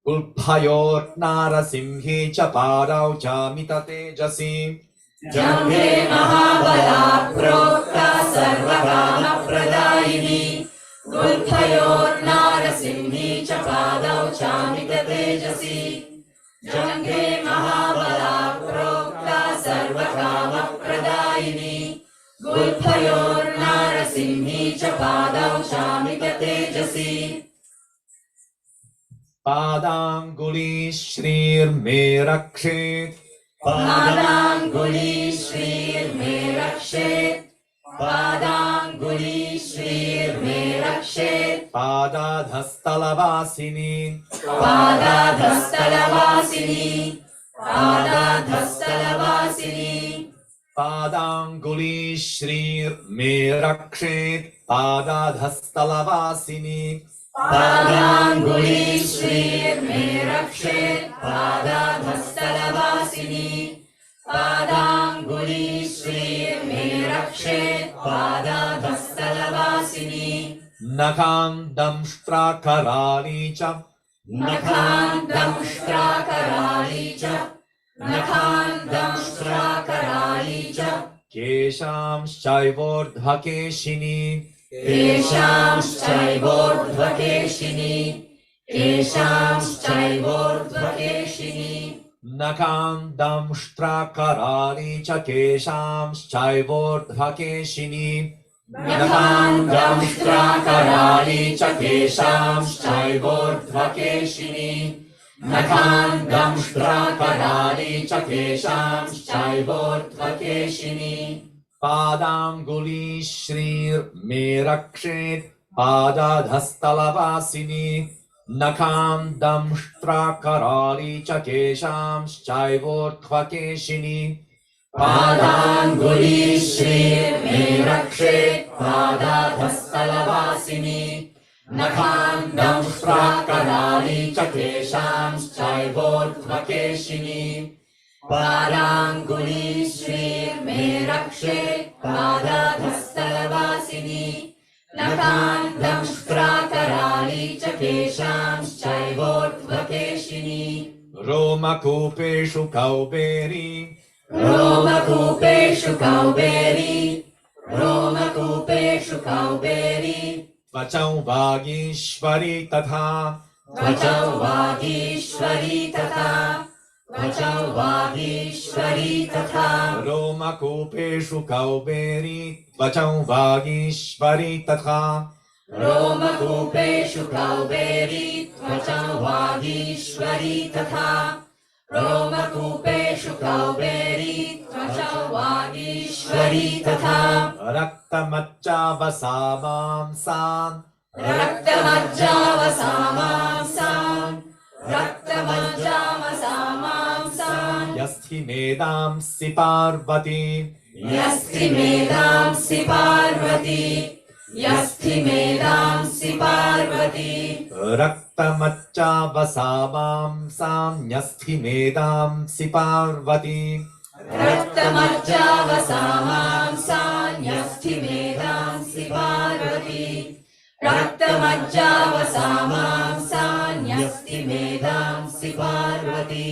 गुल्फयोर्नारसिंही च पादौ चामित तेजसी जङ्घे महाबला प्रोक्ता सर्वकामप्रदायिनी गुल्फयोर्नारसिंही च पादौ चामित तेजसी जङ्घे महाबला प्रोक्ता सर्वकामप्रदायिनी गुल्फयोर्नारसिंही च पादौ चामित तेजसी. पादाङ्गुली श्रीर्मे रक्षेत् पादाङ्गुली श्रीर्मे रक्षेत् पादाङ्गुली श्रीर्मे रक्षेत् पादाधस्तलवासिनी पादाधस्तलवासिनी पादाधस्तलवासिनी. पादाङ्गुली श्रीर्मे रक्षेत् पादाधस्तलवासिनी पादाङ्गुली श्रीर्मे रक्षेत् पादाधस्तलवासिनी पादाङ्गुली श्रीर्मे रक्षेत् पादाधस्तलवासिनी. नखान्दंष्ट्राकराली च नखान्दंष्ट्राकराली च नखान्दंष्ट्राकराली च केशांश्चैवोर्ध्वकेशिनी केशांश्चैवोर्ध्वकेशिनी केशांश्चैवोर्ध्वकेशिनी. नखान्दंष्ट्राकराली च केशांश्चैवोर्ध्वकेशिनी नखान्धंष्ट्राकराळी च केशांश्चैवोर्ध्वकेशिनी नखान्धंष्ट्राकराळी च केशांश्चैवोर्ध्वकेशिनी पादाङ्गुली श्रीर्मे रक्षेत् पादाधस्तलवासिनी नखान्धंष्ट्राकराळी च केशांश्चैवोर्ध्वकेशिनी पादाङ्गुली श्रीर्मे रक्षेत् पादाधस्तलवासिनी नखान्धंष्ट्राकराळी च केशांश्चैवोर्ध्वकेशिनी पादाङ्गुली श्रीर्मे रक्षेत् पादाधस्तलवासिनी नखान्धंष्ट्राकराळी च केशांश्चैवोर्ध्वकेशिनी रोमकूपेषु कौबेरी रोमकूपेषु कौबेरी रोमकूपेषु कौबेरी त्वचौ वागीश्वरी तथा त्वचौ वागीश्वरी तथा त्वचौ वागीश्वरी तथा रोमकूपेषु कौबेरी त्वचौ वागीश्वरी तथा रोमकूपेषु कौबेरी त्वचौ वागीश्वरी तथा रोमकूपेषु कौबेरी त्वचौ वागीश्वरी तथा रक्तमज्जावसामांसान् रक्तमज्जावसामांसान् रक्तमज्जावसामांसान् यस्थिमेदांसि पार्वती यस्थिमेदांसि पार्वती यस्थिमेदांसि पार्वती रक्तमज्जावसामांसान्यस्थिमेदांसि पार्वती रक्तमज्जावसामांसान्यस्थिमेदांसि पार्वती रक्तमज्जावसामांसान्यस्थिमेदांसि पार्वती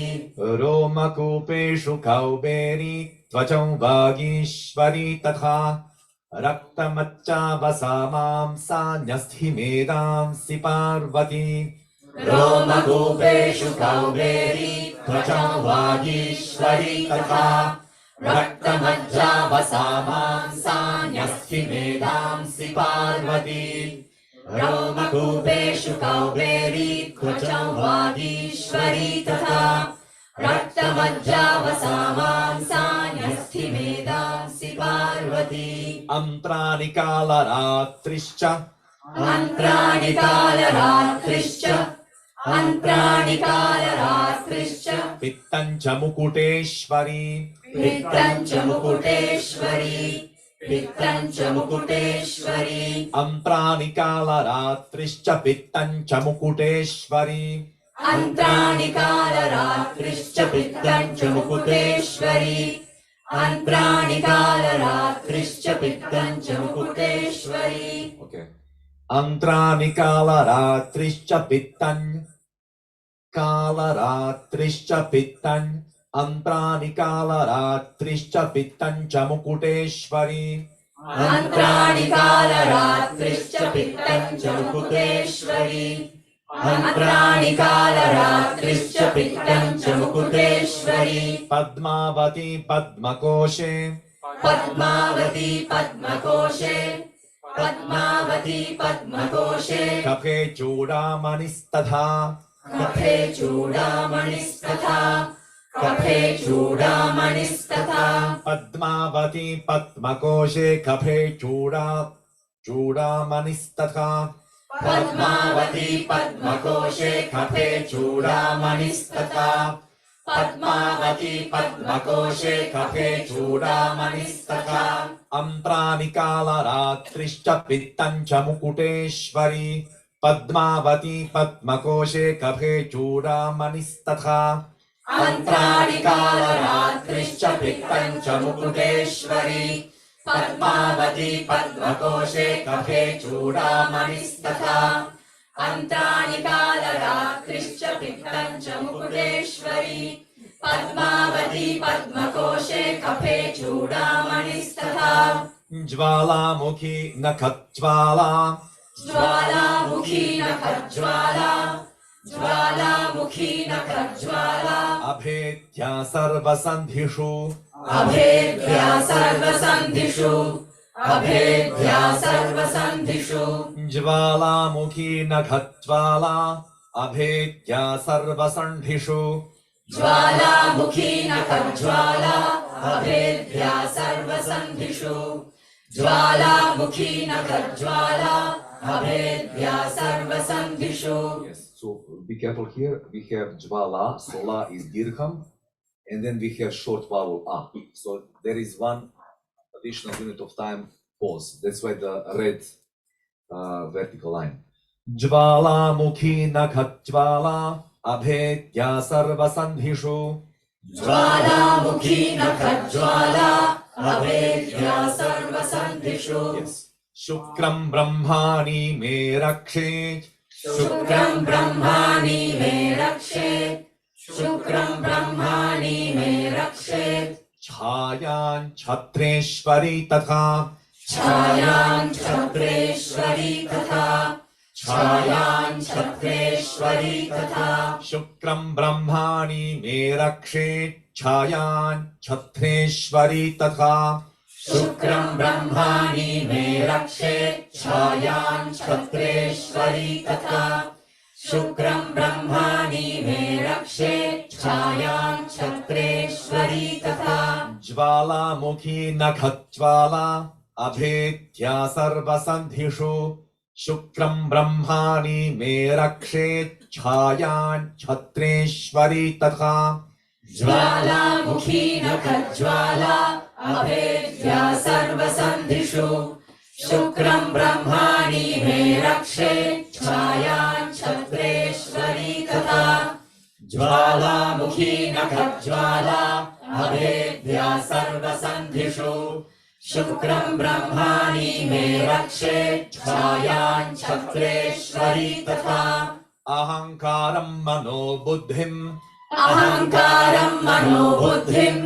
रोमकूपेषु कौबेरी त्वचौ वागीश्वरी तथा रक्तमज्जावसामांसान्यस्थिमेदांसि पार्वती रोमकूपेषु कौबेरी त्वचौ वागीश्वरी तथा रक्तमज्जावसामांसान्यस्थिमेदांसि पार्वती रोमकूपेषु कौबेरी त्वचौ वागीश्वरी तथा रक्तमज्जावसामांसान्यस्थिमेदांसि पार्वती अन्त्राणिकालरात्रिश्च अन्त्राणिकालरात्रिश्च अन्त्राणिकालरात्रिश्च पित्तं च मुकुटेश्वरी पित्तं च मुकुटेश्वरी पित्तं च मुकुटेश्वरी अन्त्राणिकालरात्रिश्च पित्तं च मुकुटेश्वरी अन्त्राणिकालरात्रिश्च पित्तं च मुकुटेश्वरी अन्त्राणिकालरात्रिश्च पित्तं च मुकुटेश्वरी अन्त्राणिकालरात्रिश्च पित्तं कालरात्रिश्च पित्तं अन्त्राणिकालरात्रिश्च पित्तं च मुकुटेश्वरी अन्त्राणिकालरात्रिश्च पित्तं च मुकुटेश्वरी अन्त्राणिकालरात्रिश्च पित्तं च मुकुटेश्वरी पद्मावती पद्मकोशे पद्मावती पद्मकोशे पद्मावती पद्मकोशे कफे चूडामणिस्तथा कफे चूडामणिस्तथा कफे चूडामणिस्तथा पद्मावती पद्मकोशे कफे चूडामणिस्तथा पद्मावती पद्मकोशे कफे चूडामणिस्तथा पद्मावती पद्मकोशे कफे चूडामणिस्तथा अन्त्राणिकालरात्रिश्च पित्तं च मुकुटेश्वरी पद्मावती पद्मकोशे कफे चूडामणिस्तथा अन्त्राणिकालरात्रिश्च पित्तं च मुकुटेश्वरी पद्मावती पद्मकोशे कफे चूडामणिस्तथा अन्त्राणिकालरात्रिश्च पित्तं च मुकुटेश्वरी पद्मावती पद्मकोशे कफे चूडामणिस्तथा ज्वालामुखी नखज्वाला ज्वालामुखी नखज्वाला ज्वालामुखी नखज्वाला अभेद्या सर्वसन्धिषु अभेद्या सर्वसन्धिषु अभेद्या सर्वसन्धिषु ज्वालामुखी नखज्वाला अभेद्या सर्वसन्धिषु ज्वालामुखी नखज्वाला अभेद्या सर्वसन्धिषु ज्वालामुखी नखज्वाला अभेद्या सर्वसन्धिषु. Yes, so be careful here. We have jvala, so la is dirham, and then we have short vowel a. So there is one additional unit of time pause. That's why the red vertical line. Jwalamukhi नखज्वाला अभेद्या सर्वसन्धिषु Jwalamukhi नखज्वाला अभेद्या सर्वसन्धिषु. Yes. शुक्रं ब्रह्माणि मे रक्षेत् शुक्रं ब्रह्माणि मे रक्षेत् शुक्रं ब्रह्माणि मे रक्षेत् छायां छत्रेश्वरी तथा छायां छत्रेश्वरी तथा छायां छत्रेश्वरी तथा शुक्रं ब्रह्माणि मे रक्षेत् छायां छत्रेश्वरी तथा शुक्रं ब्रह्माणि मे रक्षेत् छायां छत्रेश्वरी तथा शुक्रं ब्रह्माणि मे रक्षेत् छायां छत्रेश्वरी तथा. ज्वालामुखी नखज्वाला अभेद्या सर्वसन्धिषु शुक्रं ब्रह्माणि मे रक्षेत् छायां छत्रेश्वरी तथा ज्वालामुखी नखज्वाला अभेद्या सर्वसन्धिषु शुक्रं ब्रह्माणि मे रक्षेत् छायां छत्रेश्वरी तथा ज्वालामुखी नखज्वाला अभेद्या सर्वसन्धिषु शुक्रं ब्रह्माणि मे रक्षेत् छायां छत्रेश्वरी तथा. अहंकारं मनोबुद्धिं अहंकारं मनोबुद्धिं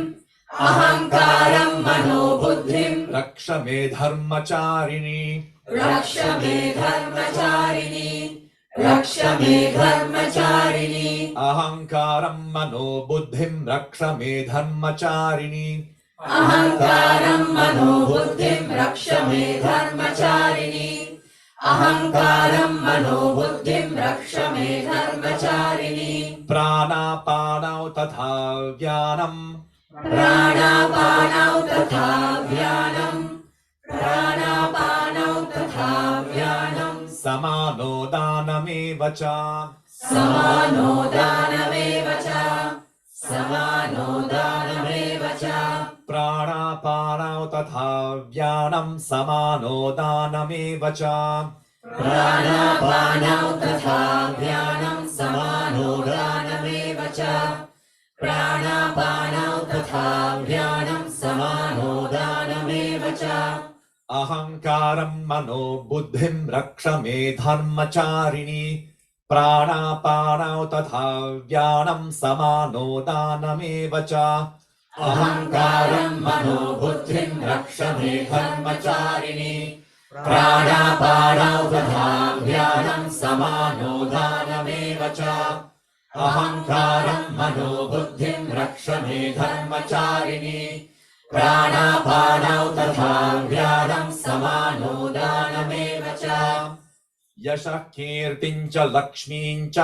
अहंकारं मनोबुद्धिं रक्ष मे धर्मचारिणी रक्ष मे धर्मचारिणी रक्ष मे धर्मचारिणी. अहंकारं मनोबुद्धिं रक्ष मे धर्मचारिणी अहंकारं मनोबुद्धिं रक्ष मे धर्मचारिणी अहंकारं मनोबुद्धिं रक्ष मे धर्मचारिणी. प्राणापानौ तथा व्यानं प्राणापानौ तथा व्यानं प्राणापानौ तथा व्यानं समानो दानमेव च समानो दानमेव च समानो दानमेव च. प्राणापानौ तथा व्यानं समानो दानमेव च प्राणापानौ तथा व्यानं समानो दानमेव च प्राणापानौ तथा व्यानं समानो दानमेव च. अहंकारं मनोबुद्धिं रक्ष मे धर्मचारिणी प्राणापानौ तथा व्यानं समानो दानमेव च अहंकारं मनोबुद्धिं रक्ष मे धर्मचारिणी प्राणापानौ तथा व्यानं समानो दानमेव च अहंकारं मनोबुद्धिं रक्ष मे धर्मचारिणी प्राणापानौ तथा व्यानं समानो दानमेव च. यशः कीर्तिं च लक्ष्मीं च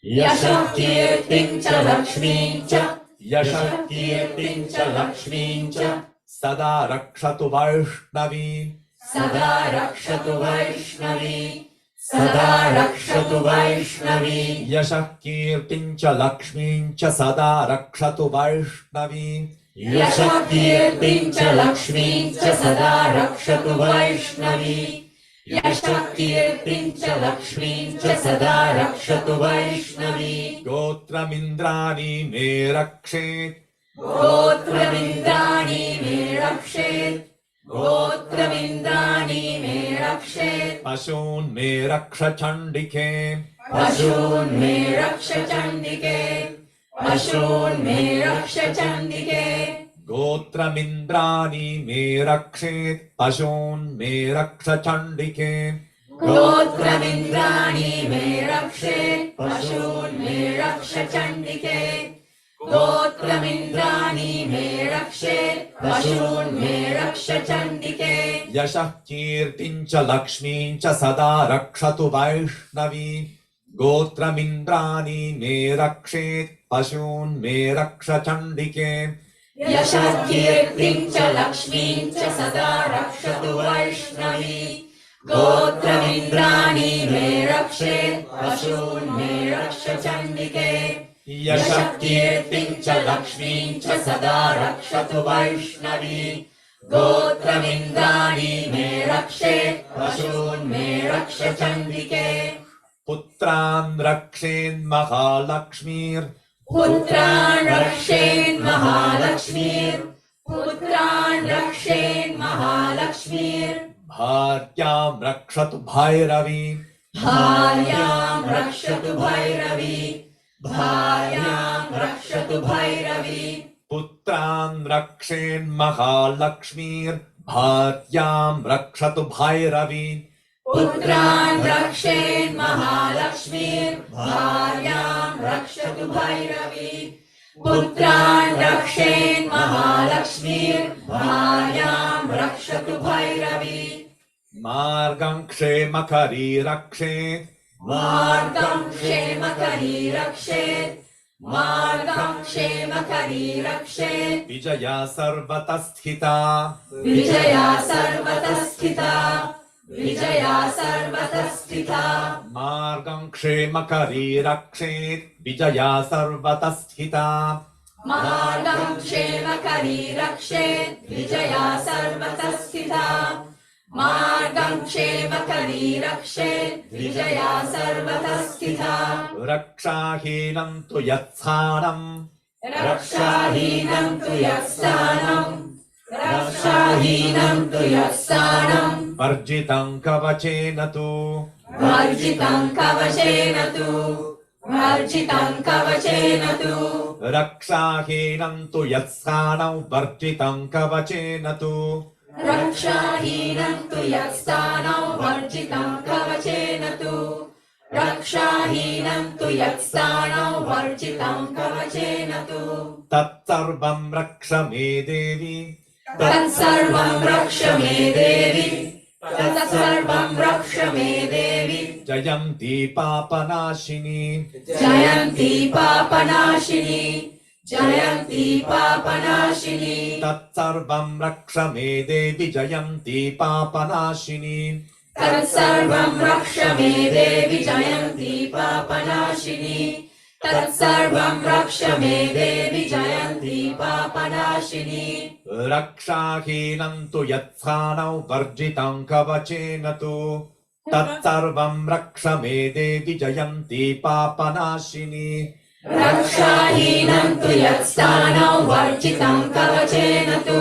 यशः कीर्तिं च लक्ष्मीं च यशः कीर्तिं च लक्ष्मीं च सदा रक्षतु वैष्णवी सदा रक्षतु वैष्णवी सदा रक्षतु वैष्णवी. यशः कीर्तिं च लक्ष्मीं च सदा रक्षतु वैष्णवी यशः कीर्तिं च लक्ष्मीं च सदा रक्षतु वैष्णवी यशः कीर्तिं च लक्ष्मीं च सदा रक्षतु वैष्णवी. गोत्रमिन्द्राणि मे रक्षेत् गोत्रमिन्द्राणि मे रक्षेत् गोत्रमिन्द्राणि मे रक्षेत् पशून् मे रक्ष चण्डिके पशून् मे रक्ष चण्डिके पशून् मे रक्ष चण्डिके. गोत्रमिन्द्राणि मे रक्षेत् पशून् मे रक्ष चण्डिके गोत्रमिन्द्राणि मे रक्षेत् पशून् मे रक्ष चण्डिके गोत्र गोत्रमिन्द्राणि मे रक्षेत् पशून् मे रक्ष चण्डिके यशः कीर्तिं च लक्ष्मीं च सदा रक्षतु वैष्णवी गोत्रमिन्द्राणि मे रक्षेत् पशून् मे रक्ष चण्डिके यशः कीर्तिं च लक्ष्मीं च सदा रक्षतु वैष्णवी गोत्रमिन्द्राणि मे रक्षेत् पशून् मे रक्ष चण्डिके यशः कीर्तिं च लक्ष्मीं च सदा रक्षतु वैष्णवी गोत्रमिन्द्राणि मे रक्षेत् पशून् मे रक्ष चण्डिके पुत्रान् रक्षेन् महालक्ष्मीर् पुत्रान् रक्षेन् महालक्ष्मीर् पुत्रान् रक्षेन् महालक्ष्मीर् भार्यां रक्षतु भैरवी भार्यां रक्षतु भैरवी भार्यां रक्षतु भैरवी पुत्रान् रक्षेन् महालक्ष्मीर् भार्यां रक्षतु भैरवी पुत्रान् रक्षेन् महालक्ष्मीर् भार्यां रक्षतु भैरवी पुत्रान् रक्षेन् महालक्ष्मीर् भार्यां रक्षतु भैरवी मार्गं क्षेमकरी रक्षेत् मार्गं क्षेमकरी रक्षेत् मार्गं क्षेमकरी रक्षेत् विजया सर्वतः स्थिता विजया सर्वतः स्थिता विजया सर्वतः स्थिता मार्गं क्षेमकरी रक्षेत् विजया सर्वतः स्थिता मार्गं क्षेमकरी रक्षेत् विजया सर्वतः स्थिता मार्गं क्षेमकरी रक्षेत् विजया सर्वतः स्थिता रक्षाहीनं तु यत्स्थानं रक्षाहीनं तु यत्स्थानं रक्षाहीनं तु यत्स्थानं वर्जितं कवचेन तु वर्जितं कवचेन तु वर्जितं कवचेन तु रक्षाहीनं तु यत्स्थानं वर्जितं कवचेन तु रक्षाहीनं तु यत्स्थानं वर्जितं कवचेन तु रक्षाहीनं तु यत्स्थानं वर्जितं कवचेन तु तत्सर्वं रक्ष मे देवी तत्सर्वं रक्ष मे देवी तत्सर्वं रक्ष मे देवी जयन्ती पापनाशिनी जयन्ती पापनाशिनी जयन्ती पापनाशिनी तत्सर्वं रक्ष मे देवी जयन्ती पापनाशिनी तत्सर्वं रक्ष मे देवी जयन्ती पापनाशिनी तत्सर्वं रक्ष मे देवी जयन्ती पापनाशिनी रक्षाहीनं तु यत्स्थानं वर्जितं कवचेन तु तत्सर्वं रक्ष मे देवी जयन्ती पापनाशिनी रक्षाहीनं तु यत्स्थानं वर्जितं कवचेन तु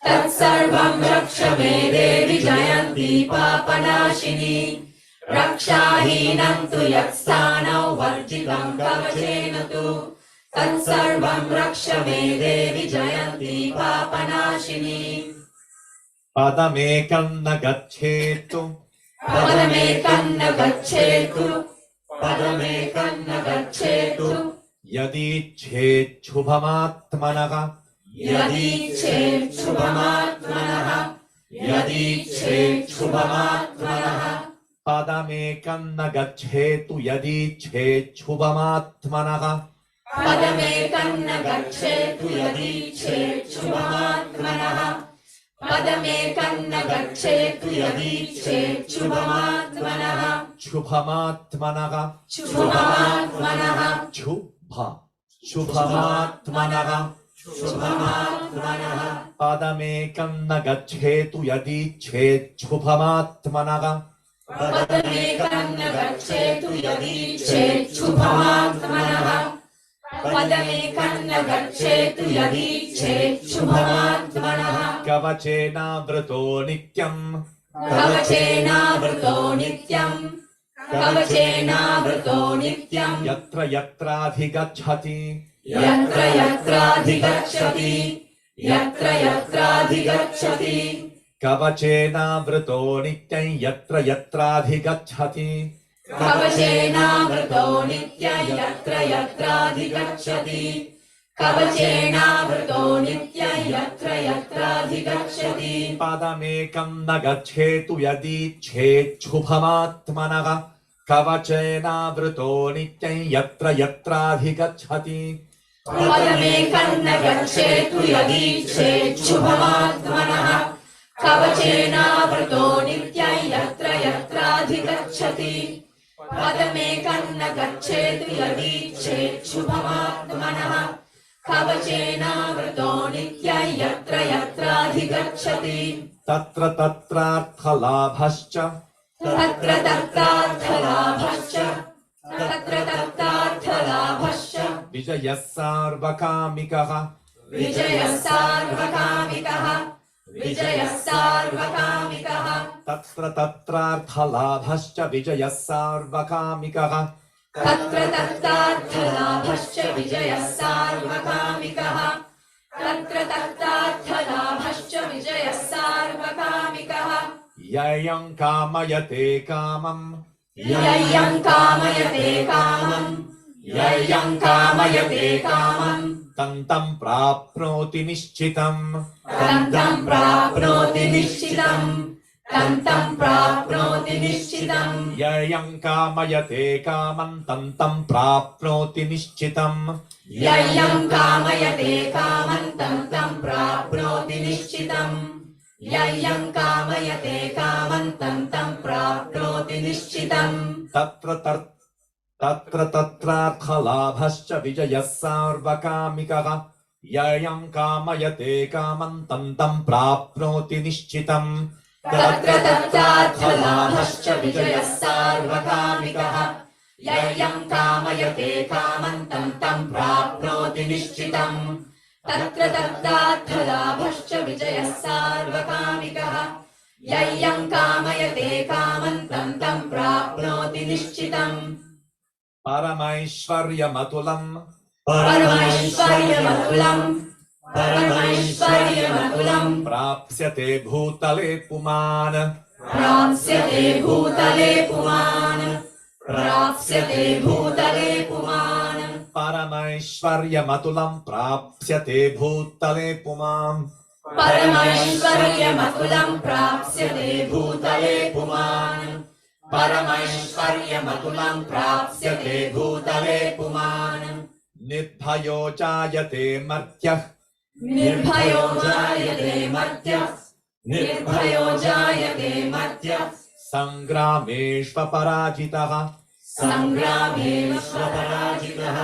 तत्सर्वं रक्ष मे देवी जयन्ती पापनाशिनी रक्षाहीनं तु यत्स्थानं वर्जितं कवचेन तु तत्सर्वं रक्ष मे देवी जयन्ती पापनाशिनी पदमेकं न गच्छेत्तु पदमेकं न गच्छेतु पदमेकं न गच्छेतु यदीच्छेच्छुभमात्मनः यदीच्छेच्छुभमात्मनः यदीच्छेच्छुभमात्मनः पदमेकं न गच्छेतु यदीच्छेच्छुभमात्मनः पदमेकं न गच्छेतु यदीच्छेच्छुभमात्मनः पदमेकं न गच्छेतु यदीच्छेच्छुभमात्मनः शुभमात्मनः शुभमात्मनः शुभमात्मनः शुभमात्मनः पदमेकं न गच्छेतु यदीच्छेच्छुभमात्मनः पदमेकं न गच्छेतु यदीच्छेच्छुभमात्मनः पदमेकं न गच्छेतु यदीच्छेच्छुभमात्मनः कवचेनावृतो नित्यम् कवचेनावृतो नित्यम् कवचेनावृतो नित्यम् यत्र यत्राधिगच्छति यत्र यत्राधिगच्छति यत्र यत्राधिगच्छति कवचेनावृतो नित्यं यत्र यत्राधिगच्छति कवचेनावृतो नित्यं यत्र यत्राधिगच्छति कवचेनावृतो नित्यं यत्र यत्राधिगच्छति पदमेकं न गच्छेतु यदीच्छेच्छुभमात्मनः कवचेनावृतो नित्यं यत्र यत्राधिगच्छति पदमेकं न गच्छेतु यदीच्छेच्छुभमात्मनः कवचेनावृतो नित्यं यत्र यत्राधिगच्छति पदमेकं न गच्छेतु यदीच्छेच्छुभमात्मनः कवचेनावृतो नित्यं यत्र यत्राधिगच्छति तत्र तत्रार्थलाभश्च तत्र तत्रार्थलाभश्च तत्र तत्रार्थलाभश्च विजयः सार्वकामिकः विजयः सार्वकामिकः विजयः सार्वकामिकः तत्र तत्रार्थलाभश्च विजयः सार्वकामिकः तत्र तत्रार्थलाभश्च विजयः सार्वकामिकः तत्र तत्रार्थलाभश्च विजयः सार्वकामिकः ययं कामयते कामम् ययं कामयते कामम् ययं कामयते कामम् तं प्राप्नोति निश्चितम् तं प्राप्नोति निश्चितम् तं प्राप्नोति निश्चितम् ययं कामयते कामं तं प्राप्नोति निश्चितम् ययं कामयते कामं तं प्राप्नोति निश्चितम् ययं कामयते कामं तं प्राप्नोति निश्चितम् तत्र तत्रार्थलाभश्च विजयः सार्वकामिकः ययं कामयते कामं तं प्राप्नोति निश्चितम् तत्र तत्रार्थलाभश्च विजयः सार्वकामिकः ययं कामयते कामं तं प्राप्नोति निश्चितम् तत्र तत्रार्थलाभश्च विजयः सार्वकामिकः ययं कामयते कामं तं प्राप्नोति निश्चितम् परमैश्वर्यमतुलम् परमैश्वर्यमतुलम् परमैश्वर्यमतुलम् प्राप्स्यते भूतले पुमान् प्राप्स्यते भूतले पुमान् प्राप्स्यते भूतले पुमान् परमैश्वर्यमतुलम् प्राप्स्यते भूतले पुमान् परमैश्वर्यमतुलम् प्राप्स्यते भूतले पुमान् परमैश्वर्यमतुलम् प्राप्स्यते भूतले पुमान् निर्भयो जायते मर्त्यः निर्भयो जायते मर्त्यः निर्भयो जायते मर्त्यः सङ्ग्रामेष्वपराजितः सङ्ग्रामेष्वपराजितः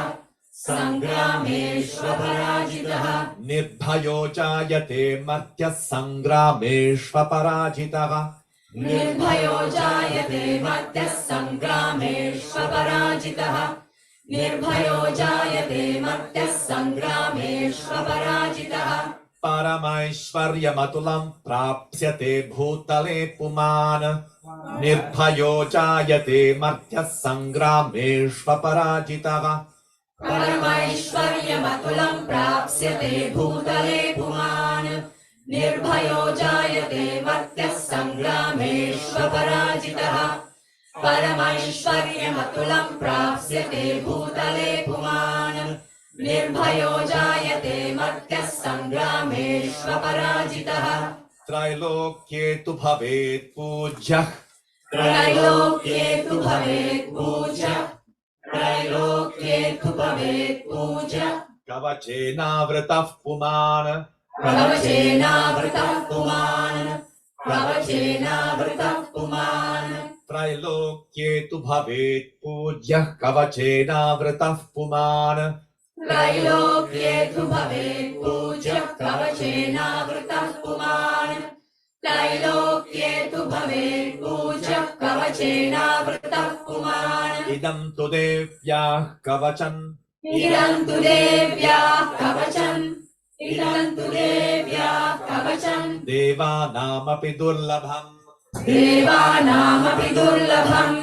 सङ्ग्रामेष्वपराजितः निर्भयो जायते मर्त्यः सङ्ग्रामेष्वपराजितः निर्भयो जायते मर्त्यः सङ्ग्रामेष्वपराजितः निर्भयो जायते मर्त्यः सङ्ग्रामेष्वपराजितः परमैश्वर्यमतुलम् प्राप्स्यते भूतले पुमान् निर्भयो जायते मर्त्यः सङ्ग्रामेष्वपराजितः परमैश्वर्यमतुलम् प्राप्स्यते भूतले पुमान् निर्भयो जायते मर्त्यः सङ्ग्रामेष्वपराजितः परमैश्वर्यमतुलम् प्राप्स्यते भूतले पुमान् निर्भयो जायते मर्त्यः सङ्ग्रामेष्वपराजितः त्रैलोक्ये तु भवेत् पूज्यः त्रैलोक्ये तु भवेत् पूज्यः त्रैलोक्ये तु भवेत् पूज्यः कवचेनावृतः पुमान् कवचेनावृतः पुमान् कवचेनावृतः पुमान् त्रैलोक्ये तु भवेत् पूज्यः कवचेनावृतः पुमान् त्रैलोक्ये तु भवेत् पूज्यः कवचेनावृतः पुमान् त्रैलोक्ये तु भवेत् पूज्यः कवचेनावृतः पुमान् इदं तु देव्याः कवचम् इदं तु देव्याः कवचम् इदं तु देव्याः कवचम् देवानामपि दुर्लभम् देवानामपि दुर्लभम्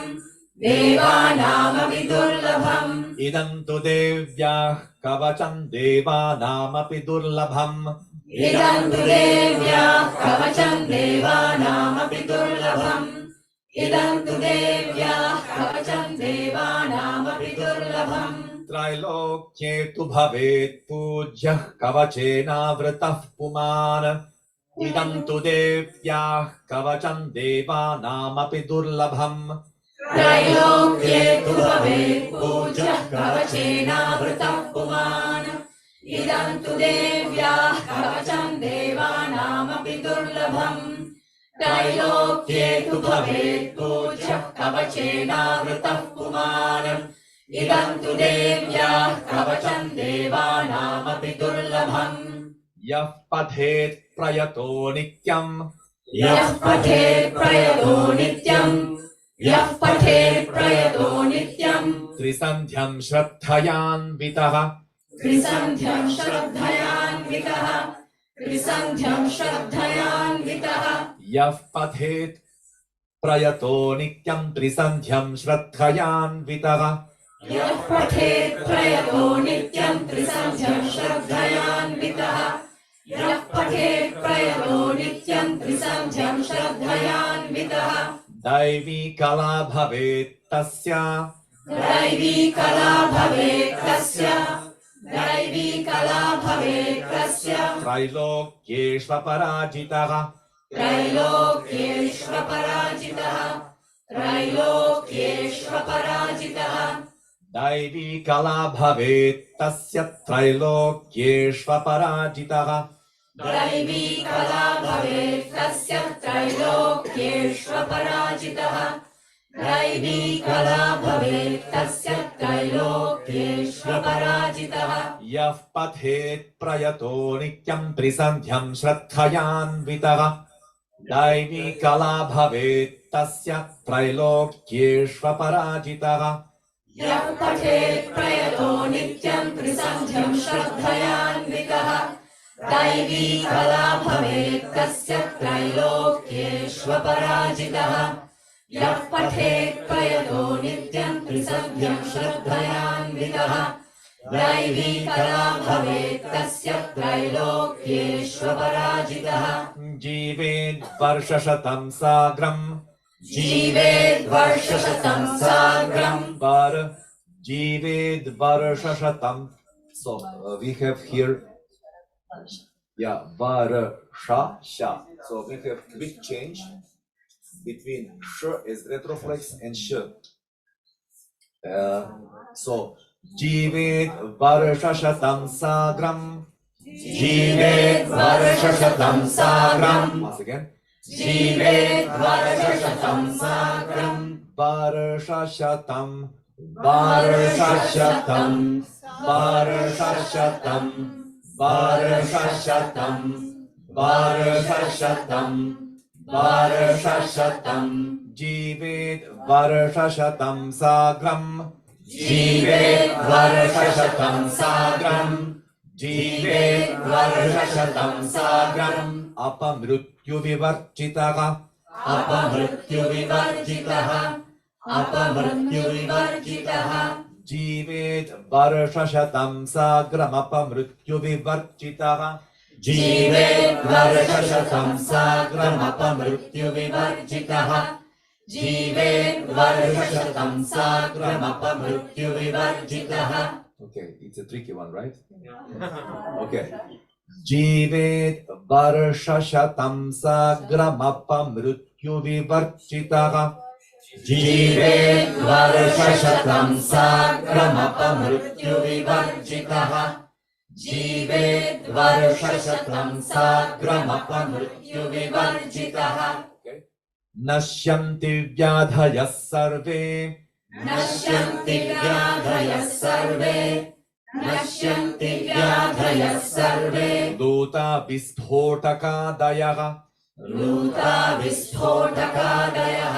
देवानामपि दुर्लभम् इदं तु देव्याः कवचम् देवानामपि दुर्लभम् इदं तु देव्याः कवचम् देवानामपि दुर्लभम् idam tu devyah kavacham devanamapi durlabham. त्रैलोक्ये तु भवेत् पूज्यः कवचेनावृतः पुमान् इदं तु देव्याः कवचं देवानामपि दुर्लभम् त्रैलोक्ये तु भवेत् पूज्यः कवचेनावृतः पुमान् idam tu devyah kavacham devanamapi durlabham. त्रैलोक्ये तु भवेत् पूज्यः कवचेनावृतः पुमान् idam tu devyah kavacham devanamapi durlabham. यः पठेत् प्रयतो नित्यम् यः पठेत् प्रयतो नित्यम् यः पठेत् प्रयतो नित्यम् त्रिसन्ध्यं श्रद्धयान्वितः त्रिसन्ध्यं श्रद्धयान्वितः त्रिसन्ध्यं श्रद्धयान्वितः यः पठेत् प्रयतो नित्यं त्रिसन्ध्यं श्रद्धयान्वितः यः पठेत् प्रयतो नित्यं त्रिसन्ध्यं श्रद्धयान्वितः यः पठेत् प्रयतो नित्यं त्रिसन्ध्यं श्रद्धयान्वितः दैवी कला भवेत् तस्य दैवी कला भवेत् तस्य दैवी कला भवेत् तस्य त्रैलोक्येष्वपराजितः त्रैलोक्येष्वपराजितः त्रैलोक्येष्वपराजितः दैवी कला भवेत् तस्य त्रैलोक्येष्वपराजितः दैवी कला भवेत् तस्य त्रैलोक्येष्वपराजितः दैवी कला भवेत् तस्य त्रैलोक्येष्वपराजितः यः पठेत् प्रयतो नित्यं त्रिसन्ध्यं श्रद्धयान्वितः दैवी कला भवेत् तस्य त्रैलोक्येष्वपराजितः यः पठेत् प्रयतो नित्यं त्रिसन्ध्यं श्रद्धयान्वितः दैवी कला भवेत् तस्य त्रैलोक्येष्वपराजितः यः पठेत् प्रयतो नित्यं त्रिसन्ध्यं श्रद्धयान्वितः दैवी कला भवेत् तस्य त्रैलोक्येष्वपराजितः जीवेद्वर्षशतं साग्रम् जीवेद्वर्षशतं साग्रम् जीवेद्वर्षशतं. So we have here varsha sha. So we have quick change between sh as retroflex and sh. So जीवेद्वर्षशतं साग्रम् जीवेद्वर्षशतं साग्रम् once again जीवेद्वर्षशतं साग्रम् वर्षशतं वर्षशतं वर्षशतं वर्षशतं वर्षशतं वर्षशतं जीवेद्वर्षशतं साग्रम् जीवेद्वर्षशतं साग्रम् जीवेद्वर्षशतं साग्रम् अपमृत्युविवर्जितः अपमृत्युविवर्जितः अपमृत्युविवर्जितः जीवेद्वर्षशतं साग्रमपमृत्युविवर्जितः जीवेद्वर्षशतं साग्रमपमृत्युविवर्जितः जीवेद्वर्षशतं साग्रमपमृत्युविवर्जितः. Okay, it's a tricky one, right? Okay. जीवेद्वर्षशतं साग्रमपमृत्युविवर्जितः जीवेद्वर्षशतं साग्रमपमृत्युविवर्जितः जीवेद्वर्षशतं साग्रमपमृत्युविवर्जितः. नश्यन्ति व्याधयः सर्वे नश्यन्ति व्याधयः सर्वे नश्यन्ति व्याधयः सर्वे दूता विस्फोटकादयः लूता विस्फोटकादयः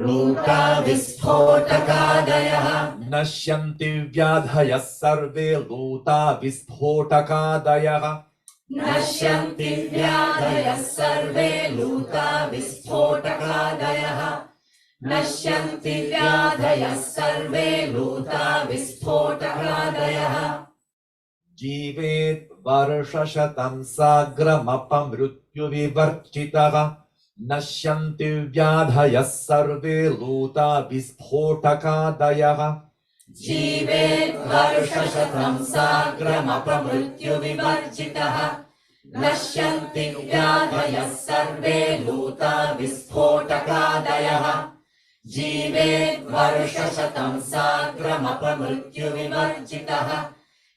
लूता विस्फोटकादयः नश्यन्ति व्याधयः सर्वे लूता विस्फोटकादयः नश्यन्ति व्याधयः सर्वे लूता विस्फोटकादयः नश्यन्ति व्याधयः सर्वे लूता विस्फोटकादयः. जीवेद्वर्षशतं साग्रमपमृत्युविवर्जितः नश्यन्ति व्याधयः सर्वे लूता विस्फोटकादयः जीवेद्वर्षशतं साग्रमपमृत्युविवर्जितः नश्यन्ति व्याधयः सर्वे लूता विस्फोटकादयः जीवेद्वर्षशतं साग्रमपमृत्युविवर्जितः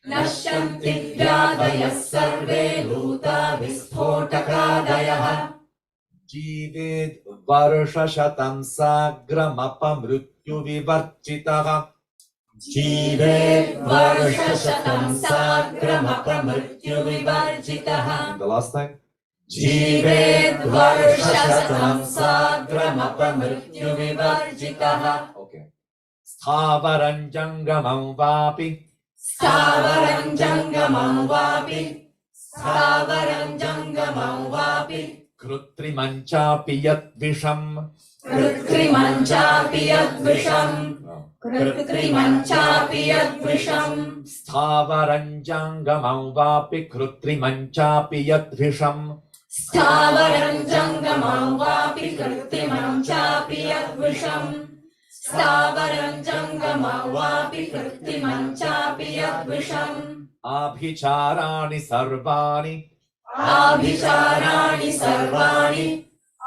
नश्यन्ति व्याधयः सर्वे लूता विस्फोटकादयः जीवेद् वर्षशतं साग्रमपमृत्युविवर्जितः जीवेद्वर्षशतं साग्रमपमृत्युविवर्जितः The last time. जीवेद्वर्षशतं साग्रमपमृत्युविवर्जितः Okay. स्थावरं जङ्गमं वापि स्थावरं जङ्गमं वापि स्थावरं जङ्गमं वापि कृत्रिमं चापि यद्विषम् कृत्रिमं चापि यद्विषम् कृत्रिमं चापि यद्विषम् स्थावरं जङ्गमं वापि कृत्रिमं चापि यद्विषम् स्थावरं जङ्गमं वापि कृत्रिमं चापि यद्विषम् स्थावरं जङ्गमं वापि कृत्रिमं चापि यद्विषम् आभिचाराणि सर्वाणि आभिचाराणि सर्वाणि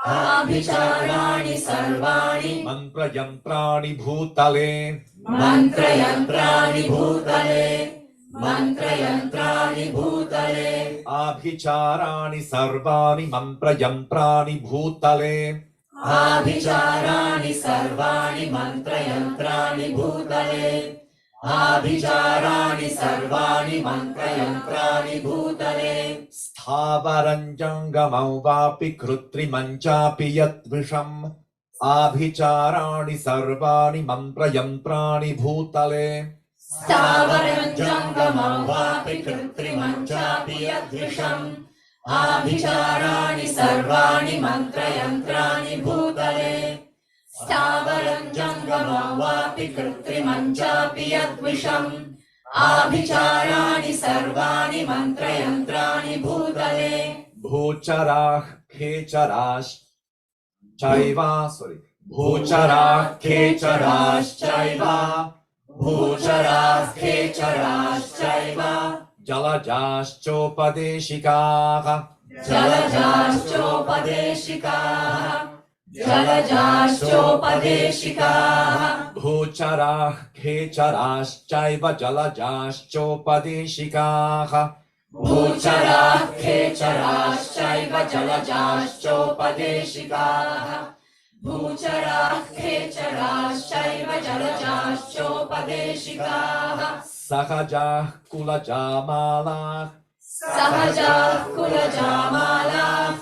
आभिचाराणि सर्वाणि मन्त्रयन्त्राणि भूतले मन्त्रयन्त्राणि भूतले मन्त्रयन्त्राणि भूतले आभिचाराणि सर्वाणि मन्त्रयन्त्राणि भूतले आभिचाराणि सर्वाणि मन्त्रयन्त्राणि भूतले आभिचाराणि सर्वाणि मन्त्रयन्त्राणि भूतले स्थावरं जङ्गमं वापि कृत्रिमं चापि यद्विषम् आभिचाराणि सर्वाणि मन्त्रयन्त्राणि भूतले स्थावरं जङ्गमं वापि कृत्रिमं चापि यद्विषम् आभिचाराणि सर्वाणि मन्त्रयन्त्राणि भूतले स्थावरं जङ्गमं वापि कृत्रिमं चापि यद्विषम् आभिचाराणि सर्वाणि मन्त्रयन्त्राणि भूतले भूचराः खेचराश्चैव भूचराः खेचराश्चैव भूचराः खेचराश्चैव जलजाश्चोपदेशिकाः जलजाश्चोपदेशिकाः जलजाश्चोपदेशिकाः भूचराः खेचराश्चैव जलजाश्चोपदेशिकाः भूचराः खेचराश्चैव जलजाश्चोपदेशिकाः भूचराः खेचराश्चैव जलजाश्चोपदेशिकाः सहजाः कुलजामालाः सहजाः कुलजामालाः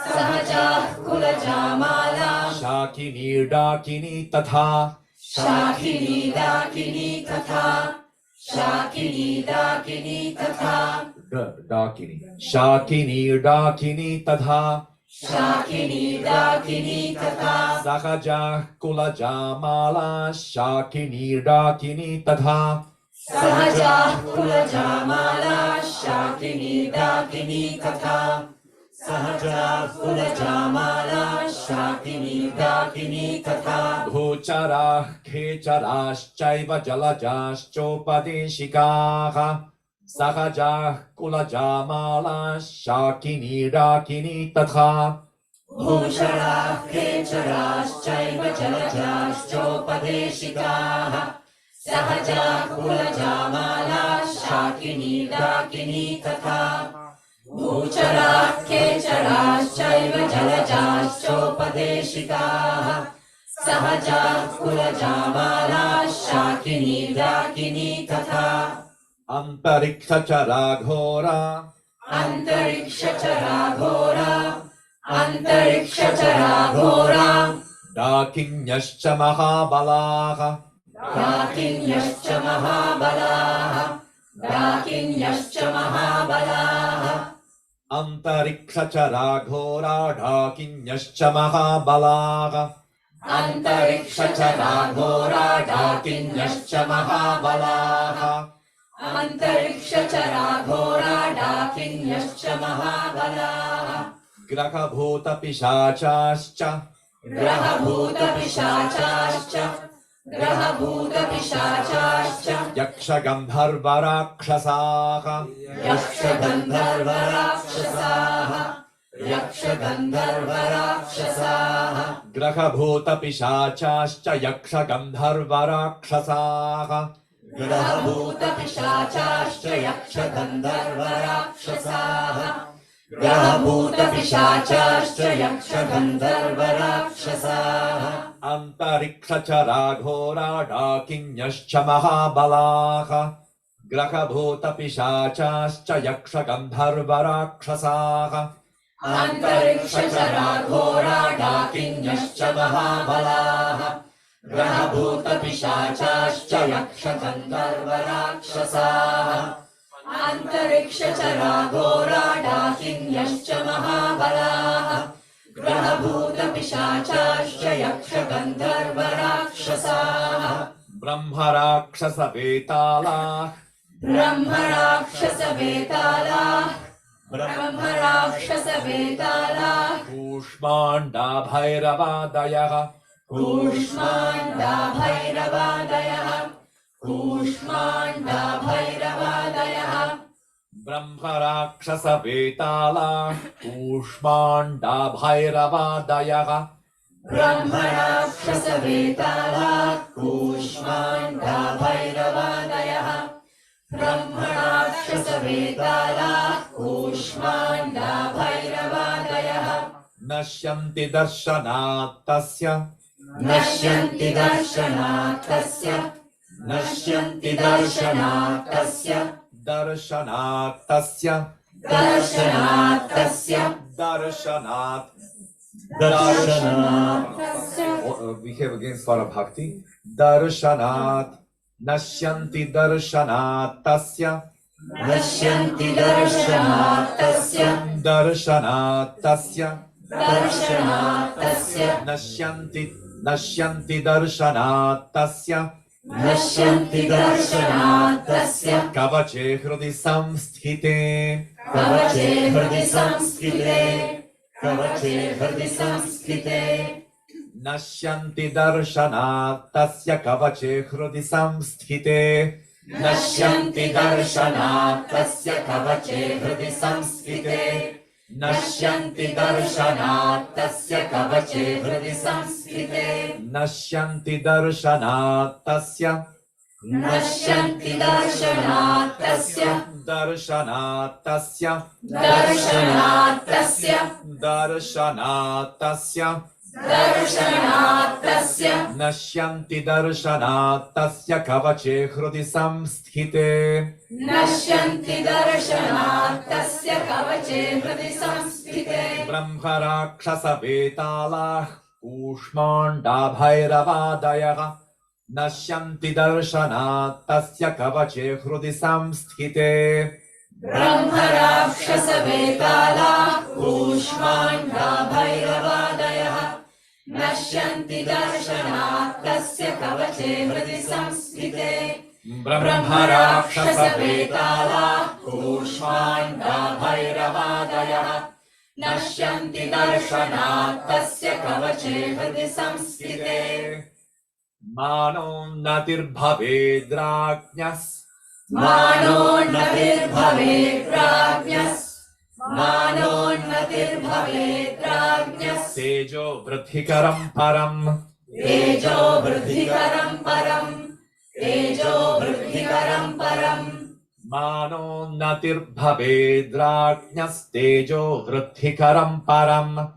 सहजाः कुलजामालाः शाकिनी डाकिनी तथा शाकिनी डाकिनी तथा शाकिनी डाकिनी तथा डाकिनी शाकिनी डाकिनी तथा शाकिनी डाकिनी तथा सहजाः कुलजामालाः शाकिनी डाकिनी तथा सहजाः कुलजामालाः शाकिनी डाकिनी तथा सहजाः कुलजामालाः शाकिनी डाकिनी तथा भूचराः खेचराश्चैव जलजाश्चोपदेशिकाः सहजाः कुलजामालाः शाकिनी डाकिनी तथा भूचराः खेचराश्चैव जलजाश्चोपदेशिकाः सहजाः कुलजामालाः शाकिनी डाकिनी तथा भूचराः खेचराश्चैव जलजाश्चोपदेशिकाः सहजाः कुलजामालाः शाकिनी डाकिनी तथा अन्तरिक्षचराघोरा अन्तरिक्षचराघोरा अन्तरिक्षचराघोरा डाकिन्यश्च महाबलाः डाकिन्यश्च महाबलाः डाकिन्यश्च महाबलाः अन्तरिक्षचराघोरा डाकिन्यश्च महाबलाः अन्तरिक्षचराघोरा डाकिन्यश्च महाबलाः अन्तरिक्षचराघोरा डाकिन्यश्च महाबलाः Grahabhuta Pishachascha Yaksha Gandharva Rakshasaha Grahabhuta Pishachascha Yaksha Gandharva Rakshasaha Antarikshacha Ghora Dakinyascha Mahabalaha Grahabhuta Pishachascha Yaksha Gandharva Rakshasaha Antarikshacha Ghora Dakinyascha Mahabalaha Grahabhuta Pishachascha Yaksha Gandharva Rakshasaha Antarikshacha Ghora Dakinyascha Mahabalaha Grahabhuta Pishachascha Yaksha Gandharva Rakshasaha Brahma Rakshasa Vetala Kushmanda Bhairavadayaha Brahma Rakshasa Vetala Kushmanda Bhairavadayaha Nashyanti Darshanattasya Darshanattasya We have again Swara Bhakti Darshanat Nashyanti Darshanattasya Darshanattasya Nashyanti Darshanattasya Kavache Hrudi Samsthite Nashyanti Darshanattasya Kavache Hrudi Samsthite Nashyanti Darshanattasya Kavache Hrudi Samsthite Nashyanti Darshanattasya Kavache Hrudi Samsthite Nashyanti Darshanattasya Darshanattasya Nashyanti Darshanattasya Kavache Hrudi Samsthite Brahma Rakshasa Vetala Kushmanda Bhairavadayaha Nashyanti Darshanattasya Kavache Hrudi Samsthite Brahma Rakshasa Vetala Kushmanda Bhairavadayaha Nashyanti Darshanattasya Kavache Hrudi Samsthite Mano Natir Bhavedrajñas Tejo Vridhikaram Param Mano Natir Bhavedrajñas Tejo Vridhikaram Param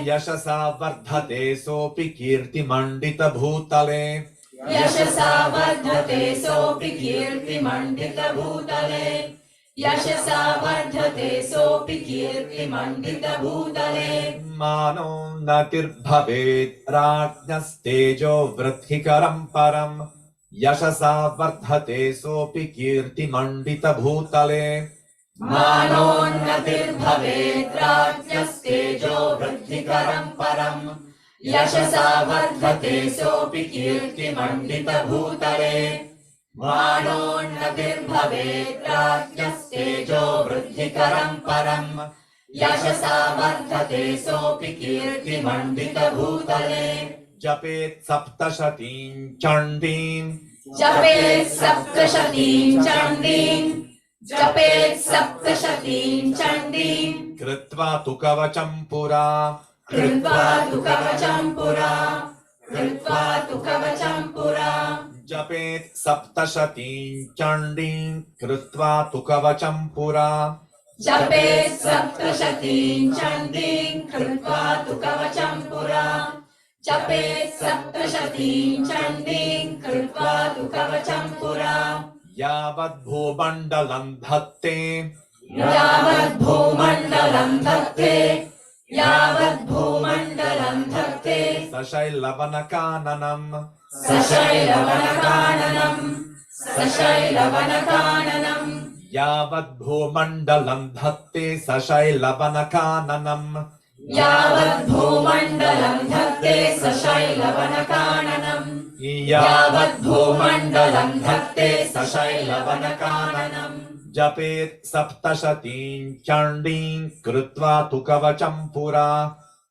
Yashasa Vardhate Sopi Kirti Mandita Bhutale Yashasa Vardhate Sopi Kirti Mandita Bhutale यशसा वर्धते सोऽपि कीर्तिमण्डितभूतले मानोन्नतिर्भवेत् राज्ञस्तेजो वृद्धिकरं परम् यशसा वर्धते सोऽपि कीर्तिमण्डितभूतले मानोन्नतिर्भवेत् राज्ञस्तेजो वृद्धिकरं परम् यशसा वर्धते सोऽपि कीर्तिमण्डितभूतले मानोन्नतिर्भवेत् राज्ञस्तेजो वृद्धिकरं परम् यशसा वर्धते सोऽपि कीर्तिमण्डितभूतले जपेत् सप्तशतीं चण्डीं जपेत् सप्तशतीं चण्डीं जपेत् सप्तशतीं चण्डीं कृत्वा तु कवचं पुरा कृत्वा तु कवचं पुरा कृत्वा तु कवचं पुरा जपेत् सप्तशतीं चण्डीं कृत्वा तु कवचं पुरा जपेत् सप्तशतीं चण्डीं कृत्वा तु कवचं पुरा जपेत् सप्तशतीं चण्डीं कृत्वा तु कवचं पुरा यावद्भूमण्डलं धत्ते यावद्भूमण्डलं धत्ते यावद्भूमण्डलं धत्ते सशैलवनकाननम् सशैलवनकाननं सशैलवनकाननं यावद्भूमण्डलं धत्ते सशैलवनकाननम् यावद्भूमण्डलं धत्ते सशैलवनकाननं यावद्भूमण्डलं धत्ते सशैलवनकाननं जपेत् सप्तशतीं चण्डीं कृत्वा तु कवचं पुरा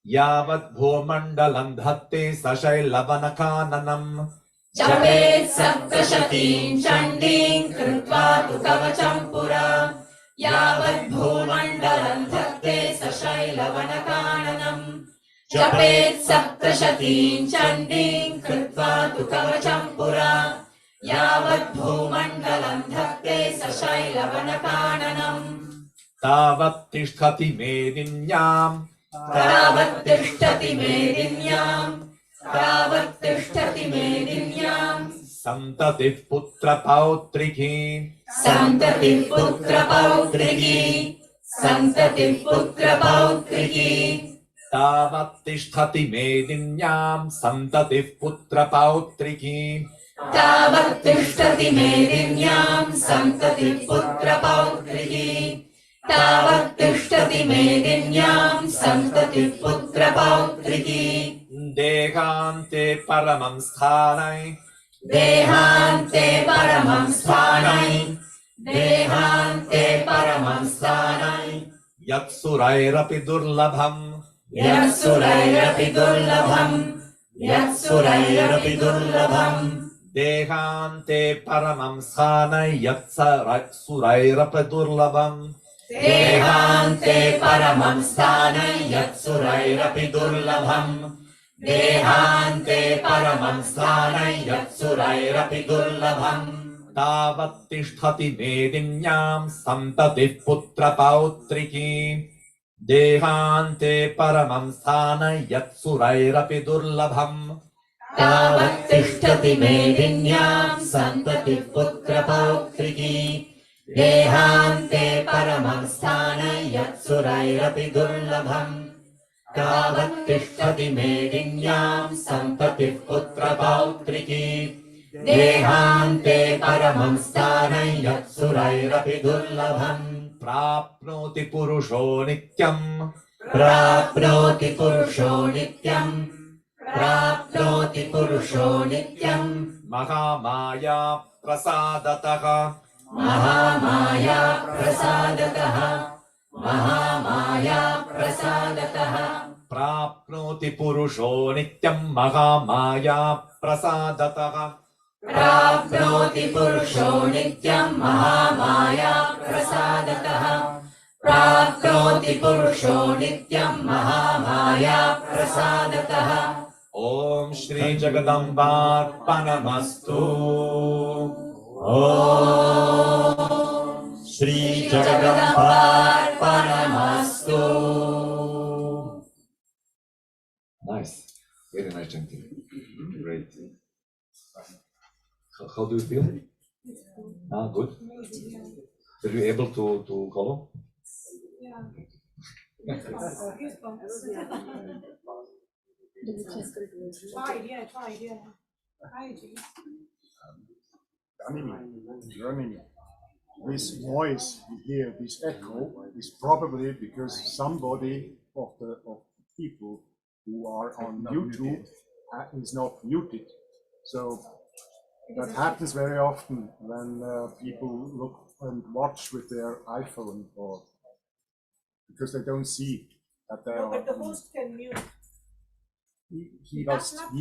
यावद्भूमण्डलं धत्ते सशैलवनकाननम् जपेत् सप्तशतीं चण्डीं कृत्वा तु कवचं पुरा यावद्भूमण्डलं धत्ते सशैलवनकाननं जपेत् सप्तशतीं चण्डीं कृत्वा तु कवचं पुरा यावद्भूमण्डलं धत्ते सशैलवनकाननं तावत् तिष्ठति मेदिन्याम् तावत् तिष्ठति मेदिन्यां तावत् तिष्ठति मेदिन्यां सन्ततिः पुत्रपौत्रिकी सन्ततिः पुत्रपौत्रिकी सन्ततिः पुत्रपौत्रिकी तावत् तिष्ठति मेदिन्यां सन्ततिः पुत्रपौत्रिकी तावत् तिष्ठति मेदिन्यां सन्ततिः पुत्रपौत्रिकी तावत् तिष्ठति मेदिन्यां सन्ततिः पुत्रपौत्रिकी देहान्ते परमं स्थानै देहान्ते परमं स्थानै देहान्ते परमं स्थानै यत्सुरैरपि दुर्लभम् यत्सुरैरपि दुर्लभम् यत्सुरैरपि दुर्लभम् देहान्ते परमं स्थानै यत्सुरैरपि दुर्लभम् देहान्ते परमं स्थानै यत्सुरैरपि दुर्लभम् देहान्ते परमं स्थानै यत्सुरैरपि दुर्लभम् तावत् तिष्ठति मेदिन्यां सन्ततिः पुत्रपौत्रिकी देहान्ते परमं स्थानै यत्सुरैरपि दुर्लभम् तावत् तिष्ठति मेदिन्यां सन्ततिः पुत्रपौत्रिकी देहान्ते परमं स्थानै यत्सुरैरपि दुर्लभम् तावत् तिष्ठति मेदिन्यां सन्ततिः पुत्रपौत्रिकी देहान्ते परमं स्थानै यत्सुरैरपि दुर्लभम् प्राप्नोति पुरुषो नित्यम् प्राप्नोति पुरुषो नित्यम् प्राप्नोति पुरुषो नित्यम् महामाया प्रसादतः महामाया प्रसादतः महामाया प्रसादतः प्राप्नोति पुरुषो नित्यं महामाया प्रसादतः प्राप्नोति पुरुषो नित्यं महामाया प्रसादतः प्राप्नोति पुरुषो नित्यं महामाया प्रसादतः ॐ श्री जगदम्बार्पणमस्तु ॐ Shri जगदम्बार्पणमस्तु Nice. Very nice chanting. Great. How do you feel? Ah, good. Were you able to follow? Germany. This noise you hear, this echo, is probably because somebody of the people who are on YouTube is not muted. So that happens very often when people look and watch with their iPhone, or because they don't see that they are. But the host can mute. He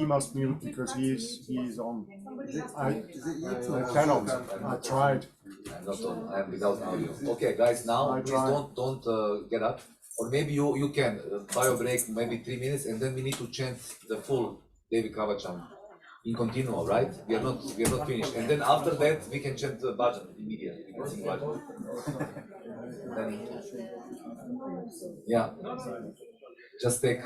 must mute because he is on. Somebody has to I mute. cannot. I tried. I'm not on. I am without audio. Okay, guys. Now please don't get up. Or maybe you can bio break maybe 3 minutes, and then we need to chant the full Devi Kavacham in continual, right? We are not finished. And then after that we can chant the bhajan immediately. We can sing bhajan. Then, yeah. Just take.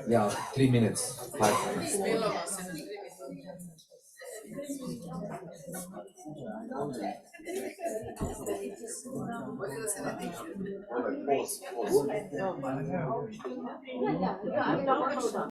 Yeah, 3 minutes, 5 minutes.